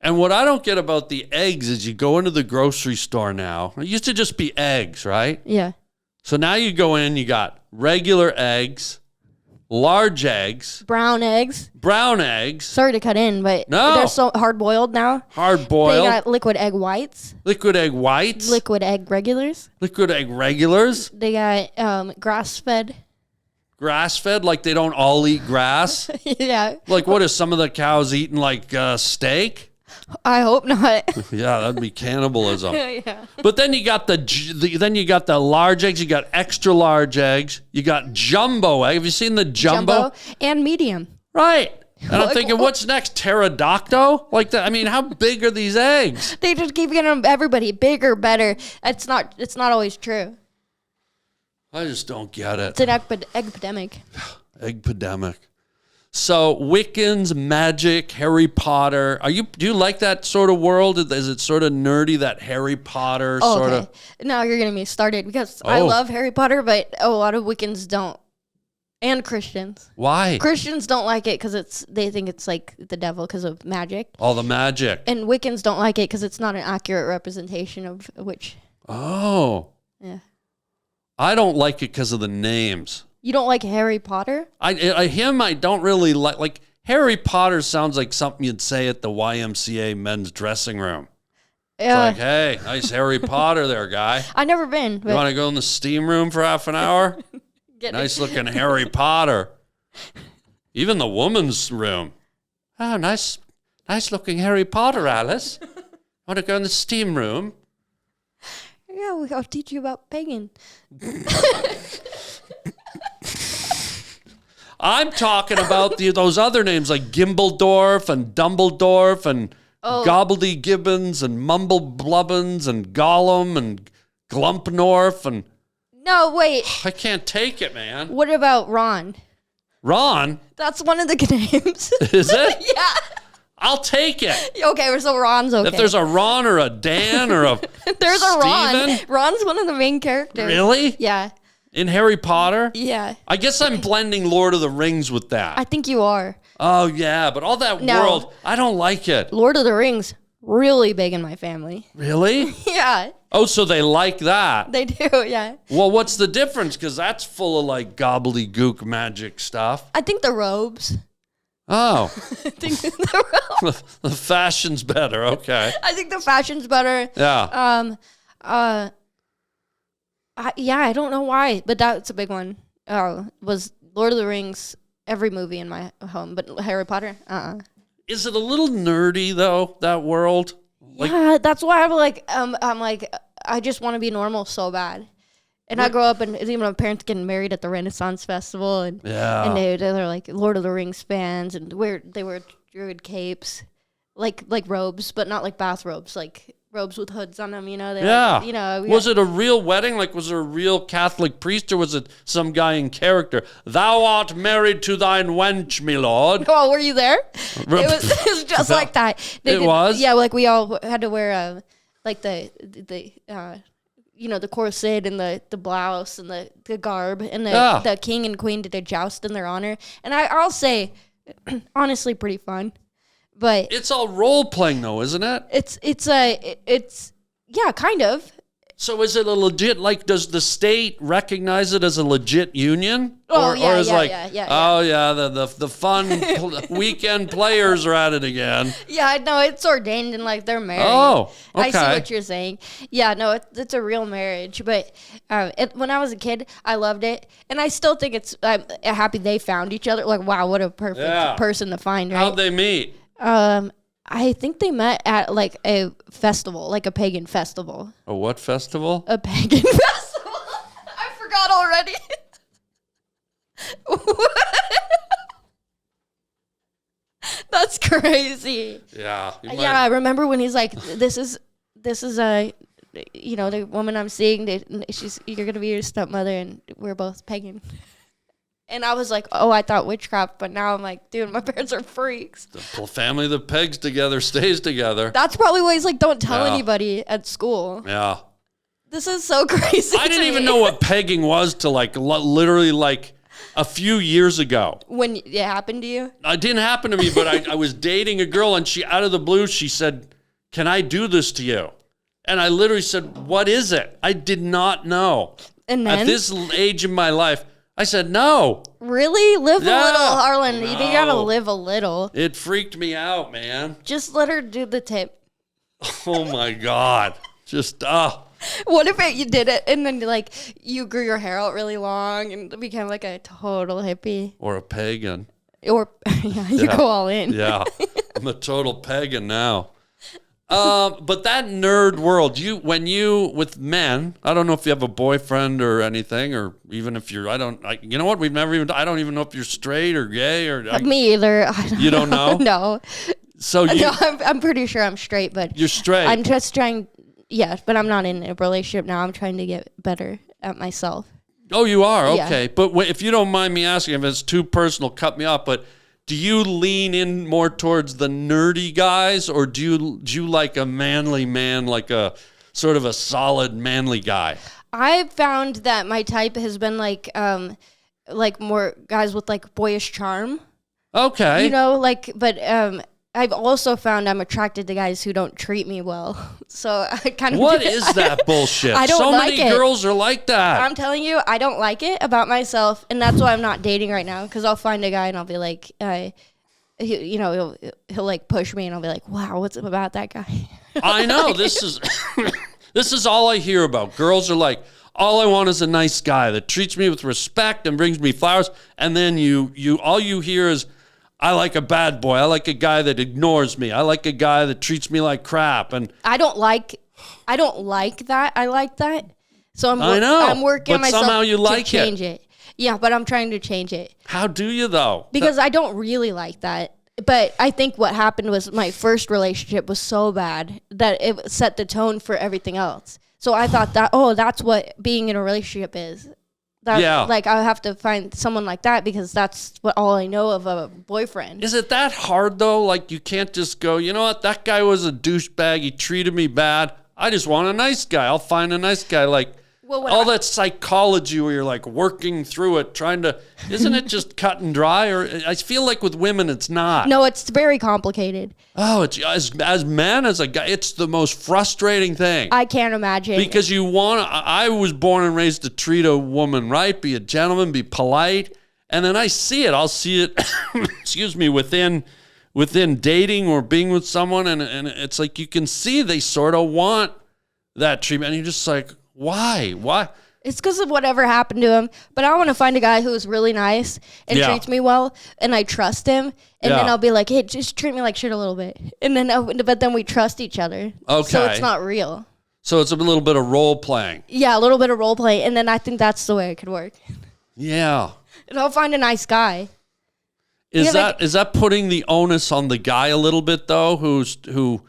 And what I don't get about the eggs is you go into the grocery store now. It used to just be eggs, right? Yeah. So now you go in, you got regular eggs, large eggs, Brown eggs. brown eggs, Sorry to cut in, but No. they're so hard boiled now. hard They boiled, got liquid egg whites, liquid egg whites, liquid egg regulars. liquid egg regulars, They got grass fed. grass fed, like they don't all eat grass. Yeah. Like what is some of the cows eating like steak? I hope not. Yeah, that'd be cannibalism. Yeah. But then you got the large eggs, you got extra large eggs, you got jumbo egg. Have you seen the jumbo? And medium. Right. And I'm Like, thinking, what's next? Pterodactyl? Like that? I mean, how big are these eggs? They just keep getting them everybody bigger, better. It's not always true. I just don't get it. It's an epidemic. Eggpidemic. So Wiccans, magic, Harry Potter. Do you like that sort of world? Is it sort of nerdy, that Harry Potter Oh, sort okay. of? Now you're getting me started because I Oh. love Harry Potter, but a lot of Wiccans don't. And Christians. Why? Christians don't like it because they think it's like the devil because of magic. All the magic. And Wiccans don't like it because it's not an accurate representation of which. Oh. Yeah. I don't like it because of the names. You don't like Harry Potter? I don't really like. Like Harry Potter sounds like something you'd say at the YMCA men's dressing room. It's Yeah. like, hey, nice Harry Potter there, guy. I've never been. You But want to go in the steam room for half an hour? Nice looking Harry Potter. Even the woman's room. Oh, nice looking Harry Potter, Alice. Want to go in the steam room? Yeah, I'll teach you about Pagan. I'm talking about those other names like Gimbledorf and Dumbledorf and Gobbledygibbons and Mumbleblubbins and Gollum and Glumpnorf and No, wait. I can't take it, man. What about Ron? Ron? That's one of the names. Is it? Yeah. I'll take it. Okay, so Ron's okay. If there's a Ron or a Dan or a There's a Ron. Steven? Ron's one of the main characters. Really? Yeah. In Harry Potter? Yeah. I guess I'm blending Lord of the Rings with that. I think you are. Oh, yeah, but all that No. world, I don't like it. Lord of the Rings, really big in my family. Really? Yeah, Oh, so they like that. they do, yeah. Well, what's the difference? Because that's full of like gobbledygook magic stuff. I think the robes. Oh, I think the robes. the fashion's better. Okay. I think the fashion's better. Yeah. I don't know why, but that's a big one. Was Lord of the Rings, every movie in my home, but Harry Potter, Is it a little nerdy though, that world? Like, yeah, that's why I'm like, I just want to be normal so bad. And I grew up, and even my parents getting married at the Renaissance Festival, and Yeah. and they're like Lord of the Rings fans, and they wear druid capes, like robes, but not like bathrobes, like robes with hoods on them. You know? Yeah. Like, Was it a real wedding? Like, was there a real Catholic priest, or was it some guy in character? Thou art married to thine wench, my lord. Oh, were you there? It was just like that. It was? Yeah, like we all had to wear like the the corset and the blouse and the garb, and the king and queen did a joust in their honor. And I'll say, honestly, pretty fun. But It's all role playing, though, isn't it? it's yeah, kind of. So is it a legit? Like, does the state recognize it as a legit union? Oh, yeah, is yeah, like, yeah. oh yeah, the fun weekend players are at it again. Yeah, I know it's ordained and like they're married. Oh, I see okay. what you're saying. Yeah, no, it's a real marriage. But when I was a kid, I loved it, and I still think I'm happy they found each other. Like, wow, what a perfect Yeah. person to find, right? How'd they meet? I think they met at like a festival, like a pagan festival. A what festival? A pagan festival. I forgot already. That's crazy. Yeah. Yeah, I remember when he's like, this is a, you know, the woman I'm seeing, you're gonna be your stepmother, and we're both pagan. And I was like, oh, I thought witchcraft, but now I'm like, dude, my parents are freaks. The family that pegs together stays together. That's probably why he's like, don't tell Yeah. anybody at school. Yeah. This is so crazy. I didn't to even me. know what pegging was till like literally like a few years ago. When it happened to you. It didn't happen to me, but I was dating a girl, and she, out of the blue, she said, can I do this to you? And I literally said, what is it? I did not know. And then? At this age in my life, I said, no. Really? Live Yeah. a little, Harlan. You gotta No. live a little. It freaked me out, man. Just let her do the tip. Oh, my God. Just, What if you did it and then like you grew your hair out really long and became like a total hippie? or a pagan. Or yeah, you go all in. Yeah, I'm a total pagan now. But that nerd world, with men, I don't know if you have a boyfriend or anything, or even if you're, you know what? I don't even know if you're straight or gay or. Me either. You don't know? No. So you, No, I'm pretty sure I'm straight, but you're straight. I'm just trying. Yeah, but I'm not in a relationship now. I'm trying to get better at myself. Oh, you are? Yeah. Okay. But if you don't mind me asking, if it's too personal, cut me off. But do you lean in more towards the nerdy guys, or do you like a manly man, like a sort of a solid manly guy? I've found that my type has been like more guys with like boyish charm. Okay. You know, but I've also found I'm attracted to guys who don't treat me well. So I kind of. What is that bullshit? I don't so like many it. girls are like that. I'm telling you, I don't like it about myself, and that's why I'm not dating right now. Because I'll find a guy and I'll be like, he'll like push me, and I'll be like, wow, what's up about that guy? I know this is all I hear about. Girls are like, all I want is a nice guy that treats me with respect and brings me flowers. And then all you hear is, I like a bad boy. I like a guy that ignores me. I like a guy that treats me like crap. And I don't like that. I like that. So I know, I'm working but myself somehow you like to change it. Yeah, but I'm trying to change it. How do you though? Because I don't really like that. But I think what happened was my first relationship was so bad that it set the tone for everything else. So I thought that's what being in a relationship is. Yeah. Like I have to find someone like that because that's what all I know of a boyfriend. Is it that hard though? Like you can't just go, you know what? That guy was a douchebag. He treated me bad. I just want a nice guy. I'll find a nice guy. Like all that psychology where you're like working through it, isn't it just cut and dry? Or I feel like with women, it's not. No, it's very complicated. Oh, it's as men, as a guy, it's the most frustrating thing. I can't imagine. Because I was born and raised to treat a woman right, be a gentleman, be polite. And then I'll see it, excuse me, within dating or being with someone. And it's like, you can see they sort of want that treatment. And you're just like, why? It's because of whatever happened to him. But I want to find a guy who's really nice and treats me well, and I trust him. And then I'll be like, hey, just treat me like shit a little bit. And then, but then we trust each other. Okay. So it's not real. So it's a little bit of role playing. Yeah, a little bit of role play. And then I think that's the way it could work. Yeah. And I'll find a nice guy. Is that putting the onus on the guy a little bit though, who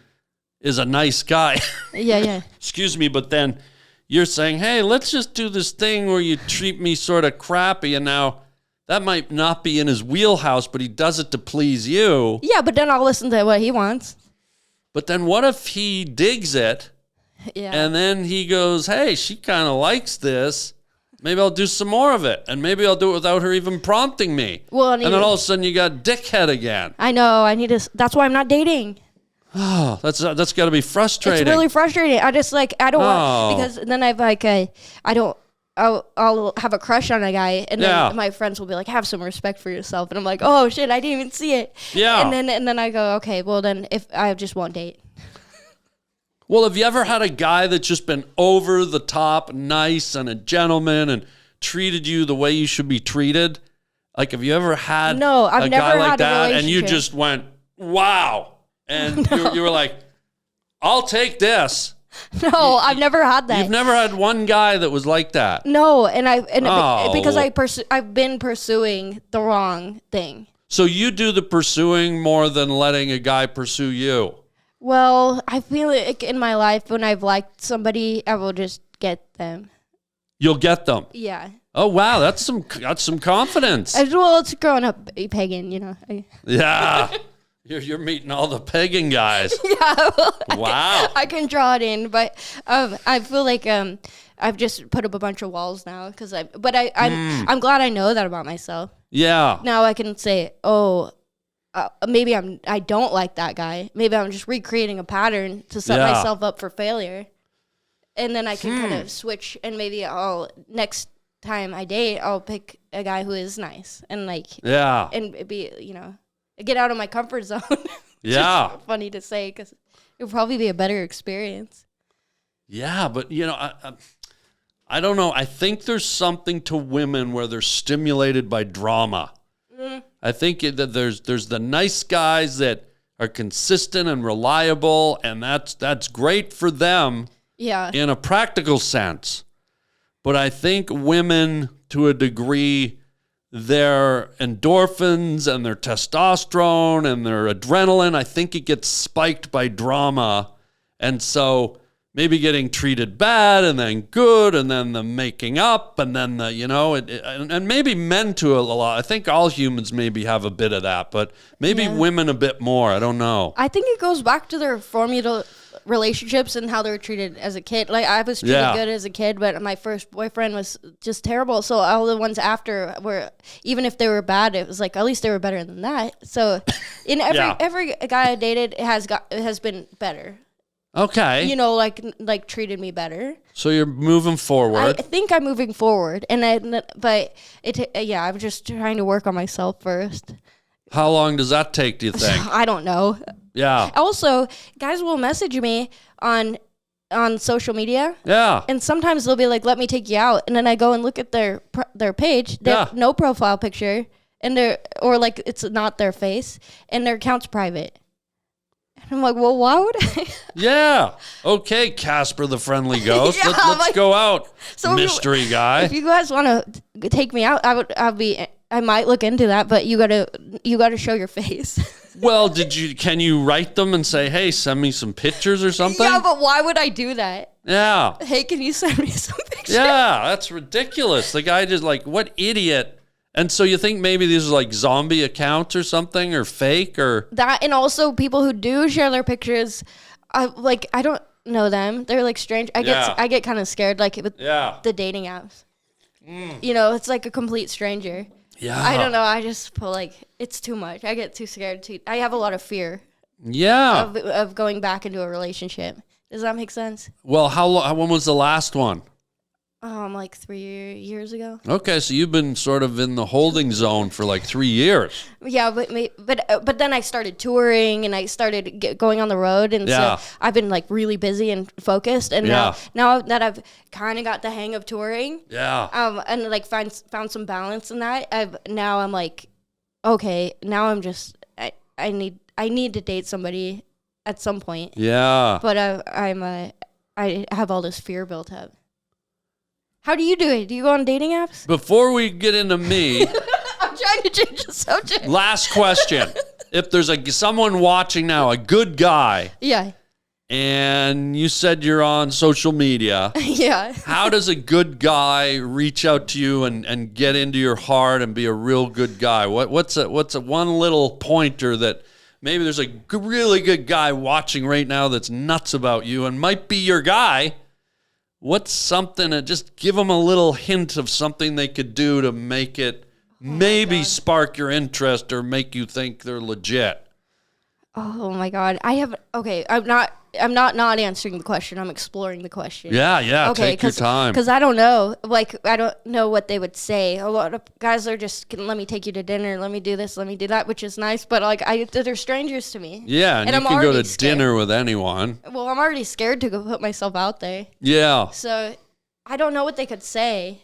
is a nice guy? Yeah. Excuse me, but then you're saying, hey, let's just do this thing where you treat me sort of crappy, and now that might not be in his wheelhouse, but he does it to please you. Yeah, but then I'll listen to what he wants. But then what if he digs it, and then he goes, hey, she kind of likes this. Maybe I'll do some more of it, and maybe I'll do it without her even prompting me. Well, and then all of a sudden you got dickhead again. I know. That's why I'm not dating. Oh, that's got to be frustrating. It's really frustrating. I just I don't want, because then I'll have a crush on a guy, and then my friends will be like, have some respect for yourself. And I'm like, oh shit, I didn't even see it. Yeah. And then I go, okay, well then if I just won't date. Well, have you ever had a guy that's just been over the top nice and a gentleman and treated you the way you should be treated? Like, have you ever had No, I've a never guy like had a that and you relationship. just went, wow. And you were like, I'll take this. No, I've never had that. You've never had one guy that was like that. No, Oh. because I've been pursuing the wrong thing. So you do the pursuing more than letting a guy pursue you. Well, I feel like in my life when I've liked somebody, I will just get them. You'll get them. Yeah. Oh wow, that's some confidence. Well, it's growing up pagan, you know. Yeah. You're meeting all the pagan guys. Yeah. Well, Wow. I can draw it in, but I feel like I've just put up a bunch of walls now I'm glad I know that about myself. Yeah. Now I can say, maybe I don't like that guy. Maybe I'm just recreating a pattern to set myself up for failure. And then I can kind of switch, and maybe next time I date, I'll pick a guy who is nice and and be, get out of my comfort zone. Yeah. Just funny to say because it'll probably be a better experience. Yeah, but I don't know. I think there's something to women where they're stimulated by drama. I think that there's the nice guys that are consistent and reliable, and that's great for them. Yeah. In a practical sense. But I think women, to a degree, their endorphins and their testosterone and their adrenaline, I think it gets spiked by drama. And so maybe getting treated bad and then good and then the making up and then and maybe men to a lot. I think all humans maybe have a bit of that, but maybe women a bit more. I don't know. I think it goes back to their formula relationships and how they were treated as a kid. Like I was treated good as a kid, but my first boyfriend was just terrible. So all the ones after were, even if they were bad, it was like at least they were better than that. So in every guy I dated has been better. Okay. Like treated me better. So you're moving forward. I think I'm moving forward, I'm just trying to work on myself first. How long does that take, do you think? I don't know. Yeah. Also, guys will message me on social media. Yeah. And sometimes they'll be like, "Let me take you out," and then I go and look at their page. They have no profile picture, and it's not their face, and their account's private. And I'm like, well, why would I? Yeah. Okay, Casper the Friendly Ghost. Yeah, let's go out, so mystery guy. If you guys want to take me out, I might look into that, but you gotta show your face. Well, can you write them and say, hey, send me some pictures or something? Yeah, but why would I do that? Yeah. Hey, can you send me some pictures? Yeah, that's ridiculous. The guy just like, what idiot. And so you think maybe these are like zombie accounts or something, or fake, or that, and also people who do share their pictures, I don't know them. They're like strange. I get kind of scared, like with the dating apps. It's like a complete stranger. Yeah. I don't know. I just feel like it's too much. I get too scared. I have a lot of fear. Yeah. Of going back into a relationship. Does that make sense? Well, how long? When was the last one? Like 3 years ago. Okay, so you've been sort of in the holding zone for like 3 years. Yeah, but then I started touring and I started going on the road, and so I've been like really busy and focused. And now that I've kind of got the hang of touring, and like found some balance in that, I'm like, okay, now I'm just I need to date somebody at some point. Yeah. But I have all this fear built up. How do you do it? Do you go on dating apps? Before we get into me, I'm trying to change the subject. Last question. If there's someone watching now, a good guy. Yeah. And you said you're on social media. Yeah. How does a good guy reach out to you and get into your heart and be a real good guy? What's a one little pointer that maybe there's a really good guy watching right now that's nuts about you and might be your guy? What's something that just give them a little hint of something they could do to make it maybe spark your interest or make you think they're legit? Oh my God. I'm not answering the question. I'm exploring the question. Yeah. Okay, take your time. Because I don't know. Like, I don't know what they would say. A lot of guys are just, let me take you to dinner. Let me do this. Let me do that, which is nice. But like, they're strangers to me. Yeah, and you can go to dinner with anyone. Well, I'm already scared to go put myself out there. Yeah. So I don't know what they could say.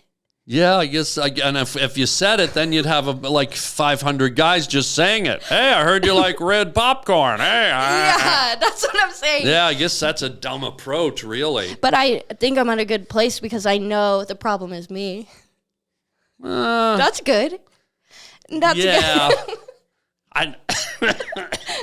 Yeah, I guess. And if you said it, then you'd have like 500 guys just saying it. Hey, I heard you like red popcorn. Hey, Yeah, that's what I'm saying. yeah, I guess that's a dumb approach, really. But I think I'm in a good place because I know the problem is me. That's good. That's Yeah. good.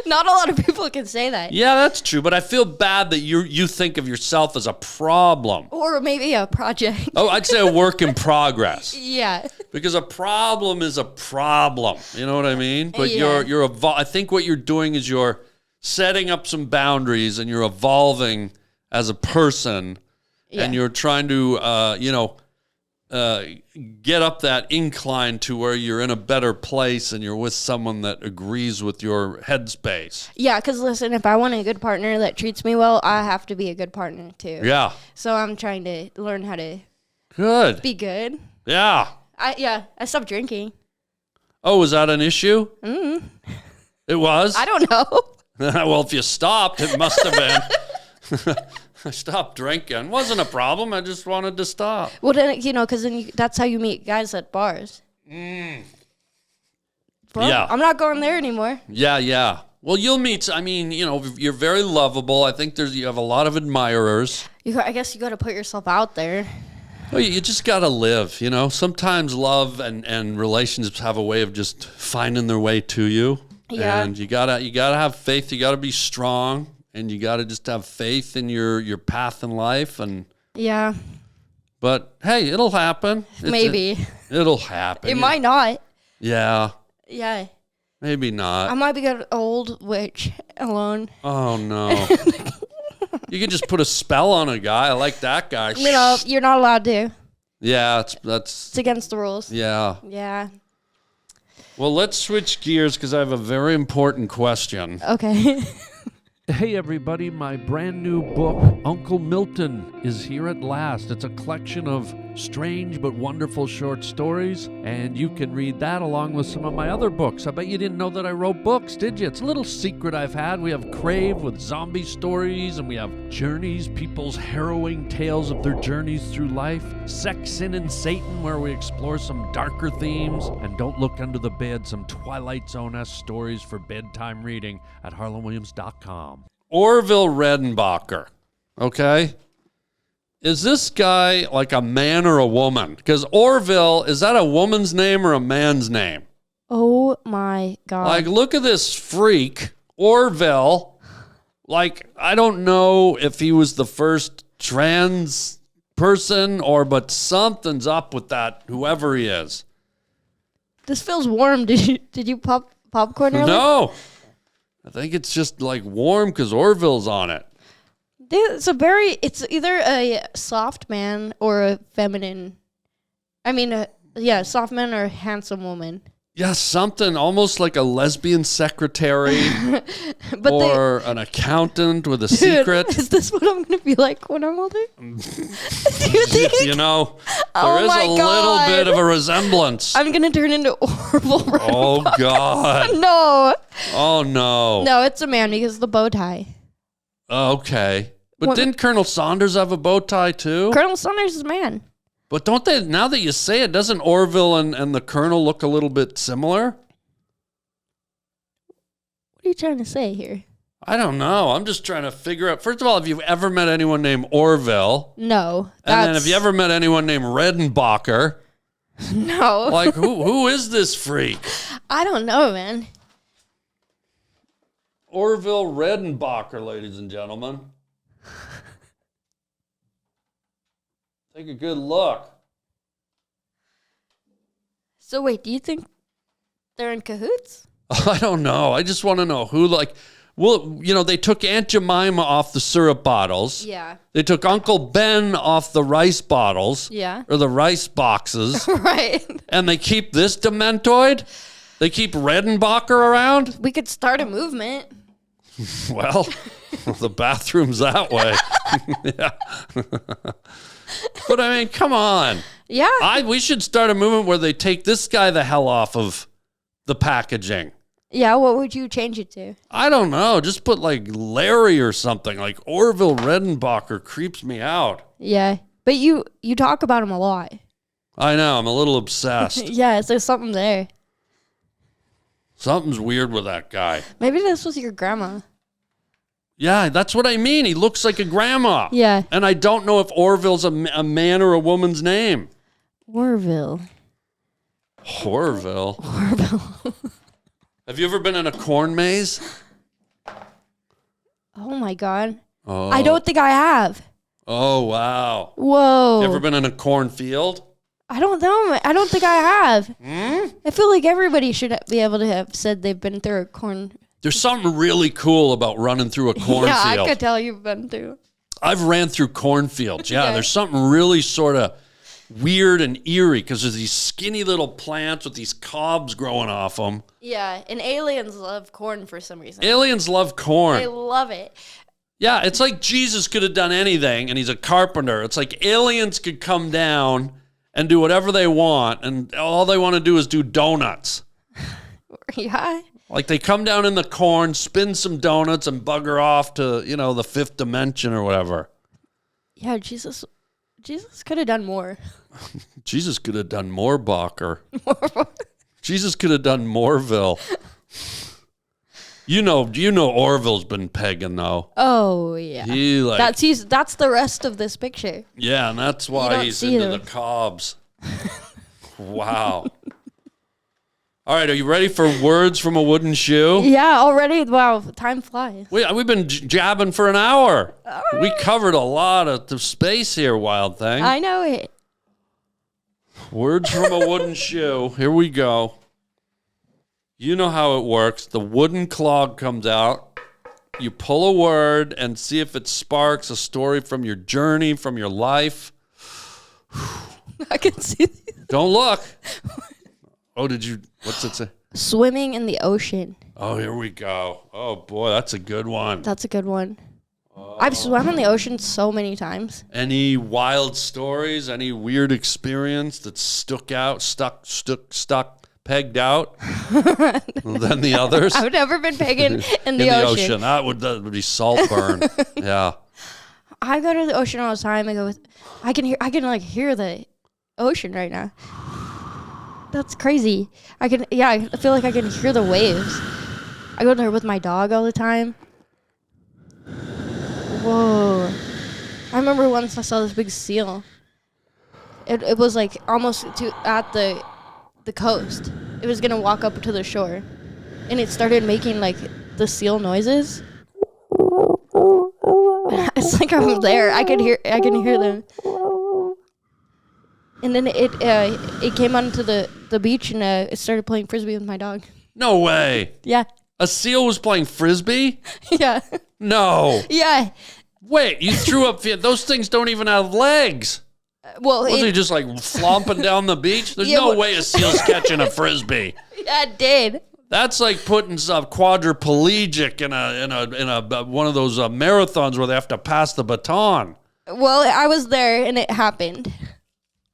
Not a lot of people can say that. Yeah, that's true. But I feel bad that you think of yourself as a problem. Or maybe a project. Oh, I'd say a work in progress. Yeah. Because a problem is a problem. You know what I mean? But Yeah. I think what you're doing is you're setting up some boundaries and you're evolving as a person, and you're trying to get up that incline to where you're in a better place and you're with someone that agrees with your headspace. Yeah, because listen, if I want a good partner that treats me well, I have to be a good partner too. Yeah. So I'm trying to learn how to Good. be good. Yeah. I stopped drinking. Oh, was that an issue? It was? I don't know. Well, if you stopped, it must have been. I stopped drinking. Wasn't a problem. I just wanted to stop. Well, then, because that's how you meet guys at bars. Well, Yeah. I'm not going there anymore. Yeah. Well, you'll meet, you're very lovable. I think you have a lot of admirers. I guess you got to put yourself out there. Well, you just got to live, Sometimes love and relationships have a way of just finding their way to you. Yeah. And you gotta have faith. You gotta be strong, and you gotta just have faith in your path in life. Yeah, But hey, it'll happen. maybe. It'll happen. It might not. Yeah. Yeah. Maybe not. I might be an old witch alone. Oh no. You could just put a spell on a guy. I like that guy. You're not allowed to. Yeah, It's that's against the rules. yeah. Yeah. Well, let's switch gears because I have a very important question. Okay. Hey everybody, my brand new book, Uncle Milton, is here at last. It's a collection of strange but wonderful short stories, and you can read that along with some of my other books. I bet you didn't know that I wrote books, did you? It's a little secret I've had. We have Crave with zombie stories, and we have Journeys, people's harrowing tales of their journeys through life, Sex, Sin, and Satan, where we explore some darker themes, and Don't Look Under the Bed, some Twilight Zone-esque stories for bedtime reading at harlandwilliams.com. Orville Redenbacher, okay? Is this guy like a man or a woman? Because Orville, is that a woman's name or a man's name? Oh my God. Like, look at this freak, Orville. Like, I don't know if he was the first trans person but something's up with that, whoever he is. This feels warm. Did you pop popcorn earlier? No. I think it's just like warm because Orville's on it. It's either a soft man or a feminine. Soft man or a handsome woman. Yeah, something almost like a lesbian secretary or an accountant with a secret. Is this what I'm going to be like when I'm older? Do you think? There is my a little God. bit of a resemblance. I'm going to turn into Orville Redenbacher. Oh, God. No. Oh, no. No, it's a man because of the bow tie. Okay. But What- didn't Colonel Saunders have a bow tie, too? Colonel Saunders is a man. But don't they, now that you say it, doesn't Orville and the Colonel look a little bit similar? What are you trying to say here? I don't know. I'm just trying to figure out. First of all, have you ever met anyone named Orville? No. And then have you ever met anyone named Redenbacher? No. Like, who is this freak? I don't know, man. Orville Redenbacher, ladies and gentlemen. Take a good look. So wait, do you think they're in cahoots? I don't know. I just want to know who, they took Aunt Jemima off the syrup bottles. Yeah. They took Uncle Ben off the rice bottles. Yeah. Or the rice boxes. Right. And they keep this dementoid? They keep Redenbacher around? We could start a movement. Well, the bathroom's that way. Yeah. But I mean, come on. Yeah. We should start a movement where they take this guy the hell off of the packaging. Yeah, what would you change it to? I don't know. Just put like Larry or something. Like Orville Redenbacher creeps me out. Yeah. But you talk about him a lot. I know. I'm a little obsessed. Yeah, there's something there. Something's weird with that guy. Maybe this was your grandma. Yeah, that's what I mean. He looks like a grandma. Yeah. And I don't know if Orville's a man or a woman's name. Orville. Orville. Orville. Have you ever been in a corn maze? Oh my God. Oh. I don't think I have. Oh, wow. Whoa. You ever been in a cornfield? I don't know. I don't think I have. I feel like everybody should be able to have said they've been through a corn. There's something really cool about running through a cornfield. Yeah, I could tell you've been through. I've ran through cornfields. Yeah, Okay. there's something really sort of weird and eerie because there's these skinny little plants with these cobs growing off them. Yeah, and aliens love corn for some reason. Aliens love corn. They love it. Yeah, it's like Jesus could have done anything, and he's a carpenter. It's like aliens could come down and do whatever they want, and all they want to do is do donuts. Yeah. Like they come down in the corn, spin some donuts, and bugger off to, the fifth dimension or whatever. Yeah, Jesus could have done more. Jesus could have done more, Bacher. Jesus could have done Moreville. You know Orville's been Pagan though. Oh yeah. That's the rest of this picture. Yeah, and that's You why don't he's see into them. the cobs. Wow. All right, are you ready for words from a wooden shoe? Yeah, already. Wow, time flies. We've been jabbing for an hour. We covered a lot of the space here, Wild Thing. I know it. Words from a wooden shoe. Here we go. You know how it works. The wooden clog comes out. You pull a word and see if it sparks a story from your journey, from your life. I can see. Don't look. Oh, what's it say? Swimming in the ocean. Oh, here we go. Oh, boy, that's a good one. That's a good one. I've swum in the ocean so many times. Any wild stories? Any weird experience that stuck, pegged out than the others? I've never been pagan in the ocean. That would be Saltburn. Yeah. I go to the ocean all the time. I can hear the ocean right now. That's crazy. I feel like I can hear the waves. I go there with my dog all the time. Whoa. I remember once I saw this big seal. It was like almost at the coast. It was gonna walk up to the shore. And it started making like the seal noises. It's like I'm there. I can hear them. And then it came onto the beach and it started playing frisbee with my dog. No way. Yeah. A seal was playing frisbee? Yeah. No. Yeah. Wait, you threw up. Those things don't even have legs. Well, Was he just like flomping down the beach? There's Yeah, no well- way a seal's catching a frisbee. yeah, it did. That's like putting some quadriplegic in a one of those marathons where they have to pass the baton. Well, I was there and it happened.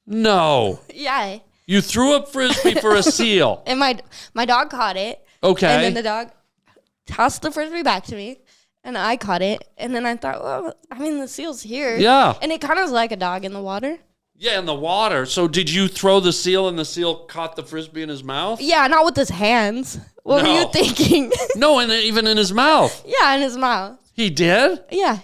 No. Yeah. You threw up frisbee for a seal. And my dog caught it. Okay. And then the dog tossed the frisbee back to me. And I caught it. And then I thought, well, I mean, the seal's here. Yeah. And it kind of was like a dog in the water. Yeah, in the water. So did you throw the seal and the seal caught the frisbee in his mouth? Yeah, not with his hands. What were No. you thinking? No, and even in his mouth. Yeah, in his mouth. He did? Yeah.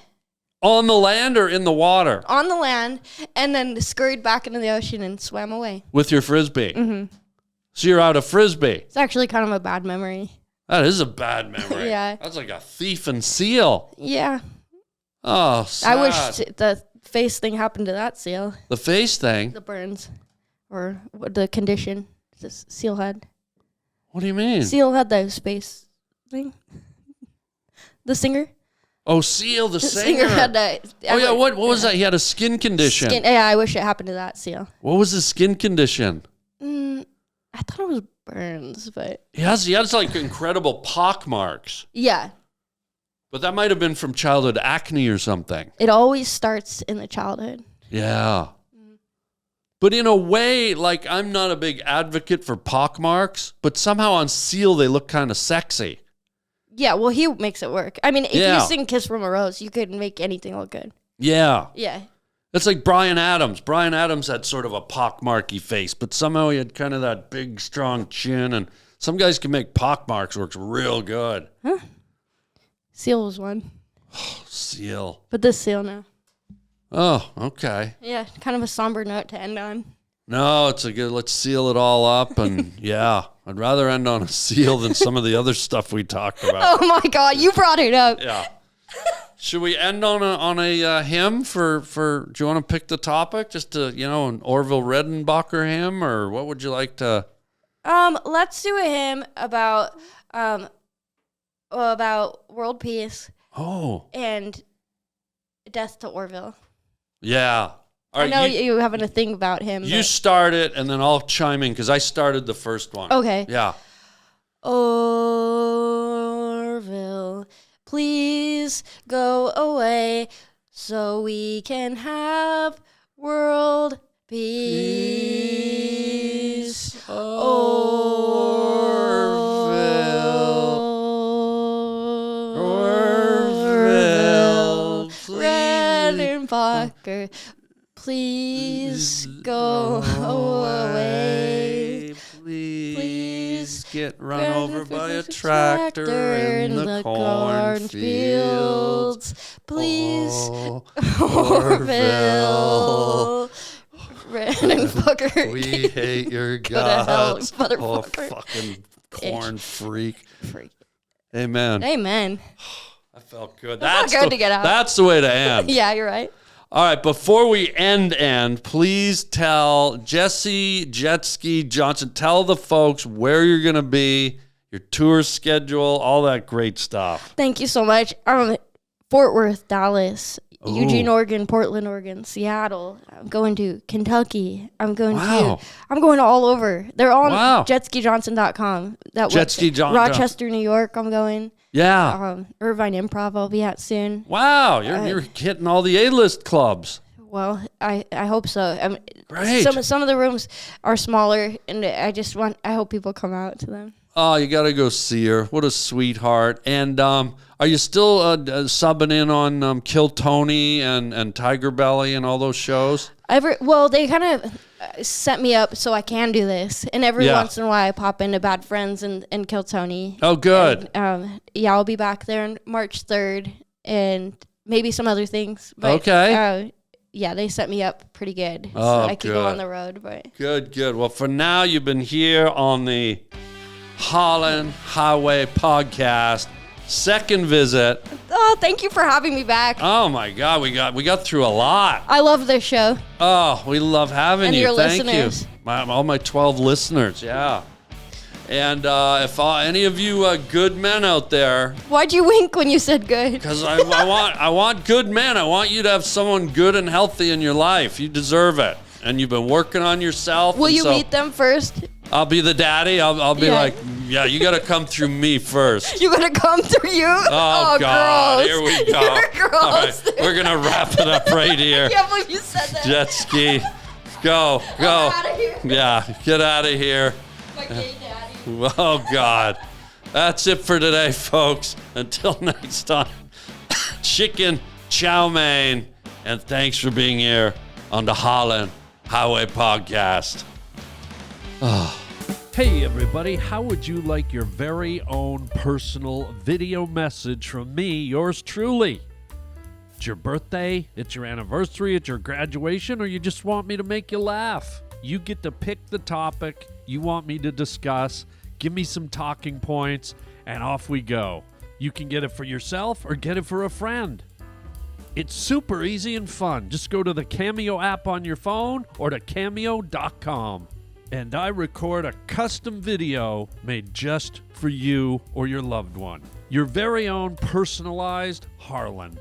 On the land or in the water? On the land, and then scurried back into the ocean and swam away. With your frisbee? Mm-hmm. So you're out of frisbee. It's actually kind of a bad memory. That is a bad memory. Yeah. That's like a thief and seal. Yeah. Oh, sad. I wish the face thing happened to that seal. The face thing? The burns. Or what the condition this seal had. What do you mean? Seal had the space thing. The singer. Oh, Seal, the singer. had that. Oh, yeah, what was that? He had a skin condition. Yeah, I wish it happened to that seal. What was his skin condition? I thought it was burns, but He has like incredible pock marks. yeah. But that might have been from childhood acne or something. It always starts in the childhood. Yeah. But in a way, like, I'm not a big advocate for pock marks, but somehow on Seal, they look kind of sexy. Yeah, well, he makes it work. I mean, if Yeah. you sing Kiss from a Rose, you could make anything look good. Yeah. Yeah. It's like Bryan Adams. Bryan Adams had sort of a pockmarky face, but somehow he had kind of that big, strong chin. And some guys can make pockmarks work real good. Huh? Seal was one. Seal. But this seal now. Oh, okay. Yeah, kind of a somber note to end on. No, it's a good, let's seal it all up. And yeah, I'd rather end on a seal than some of the other stuff we talked about. Oh my God, you brought it up. Yeah. Should we end on a hymn for, do you want to pick the topic? Just to, an Orville Redenbacher hymn, or what would you like to? Let's do a hymn about world peace. Oh. And death to Orville. Yeah. All right, I know you having a thing about him. You start it, and then I'll chime in, because I started the first one. Okay. Yeah. Orville, please go away so we can have world peace. Orville, Redenbacher, please go away. Please get run over by a tractor in the cornfields. Please, Orville, Redenbacher. we hate your Go to hell, guts. motherfucker. Fucking corn freak. Freak. Amen. Amen. I felt good. That felt good to get out. That's the way to end. Yeah, you're right. All right, before we end, please tell Jessie Jetski Johnson, tell the folks where you're going to be, your tour schedule, all that great stuff. Thank you so much. Fort Worth, Dallas, Ooh. Eugene, Oregon, Portland, Oregon, Seattle. I'm going to Kentucky. I'm going all over. They're on JESSIEJohnson.com. That Jetski Johnson. Rochester, New York, I'm going. Yeah. Irvine Improv I'll be at soon. Wow, you're hitting all the A-list clubs. Well, I hope so. Great. Some of the rooms are smaller, and I hope people come out to them. Oh, you got to go see her. What a sweetheart. And are you still subbing in on Kill Tony and Tiger Belly and all those shows? Well, they kind of set me up so I can do this. And every once in a while I pop into Bad Friends and Kill Tony. Oh, good. And, I'll be back there on March 3rd and maybe some other things. But, okay. Yeah, they set me up pretty good. Oh, so I can go on the road. But Good. Well, for now, you've been here on the Harland Highway Podcast. Second visit. Oh, thank you for having me back. Oh my God, we got through a lot. I love this show. Oh, we love having and you. Your Thank listeners. you. All my 12 listeners, yeah. And if any of you good men out there, why'd you wink when you said good? because I want good men. I want you to have someone good and healthy in your life. You deserve it, and you've been working on yourself. Will you meet them first? I'll be the daddy. I'll be like, yeah, you got to come through me first. You gotta come through you? Oh, God, gross. here we go. You're gross. All right, we're going to wrap it up right here. I can't believe you said that. Jet ski. Go. I'm out of here. Yeah, get out of here. My gay daddy. Oh, God. That's it for today, folks. Until next time, chicken chow mein, and thanks for being here on the Harland Highway Podcast. Hey, everybody. How would you like your very own personal video message from me, yours truly? It's your birthday, it's your anniversary, it's your graduation, or you just want me to make you laugh? You get to pick the topic you want me to discuss, give me some talking points, and off we go. You can get it for yourself or get it for a friend. It's super easy and fun. Just go to the Cameo app on your phone or to cameo.com. And I record a custom video made just for you or your loved one. Your very own personalized Harland.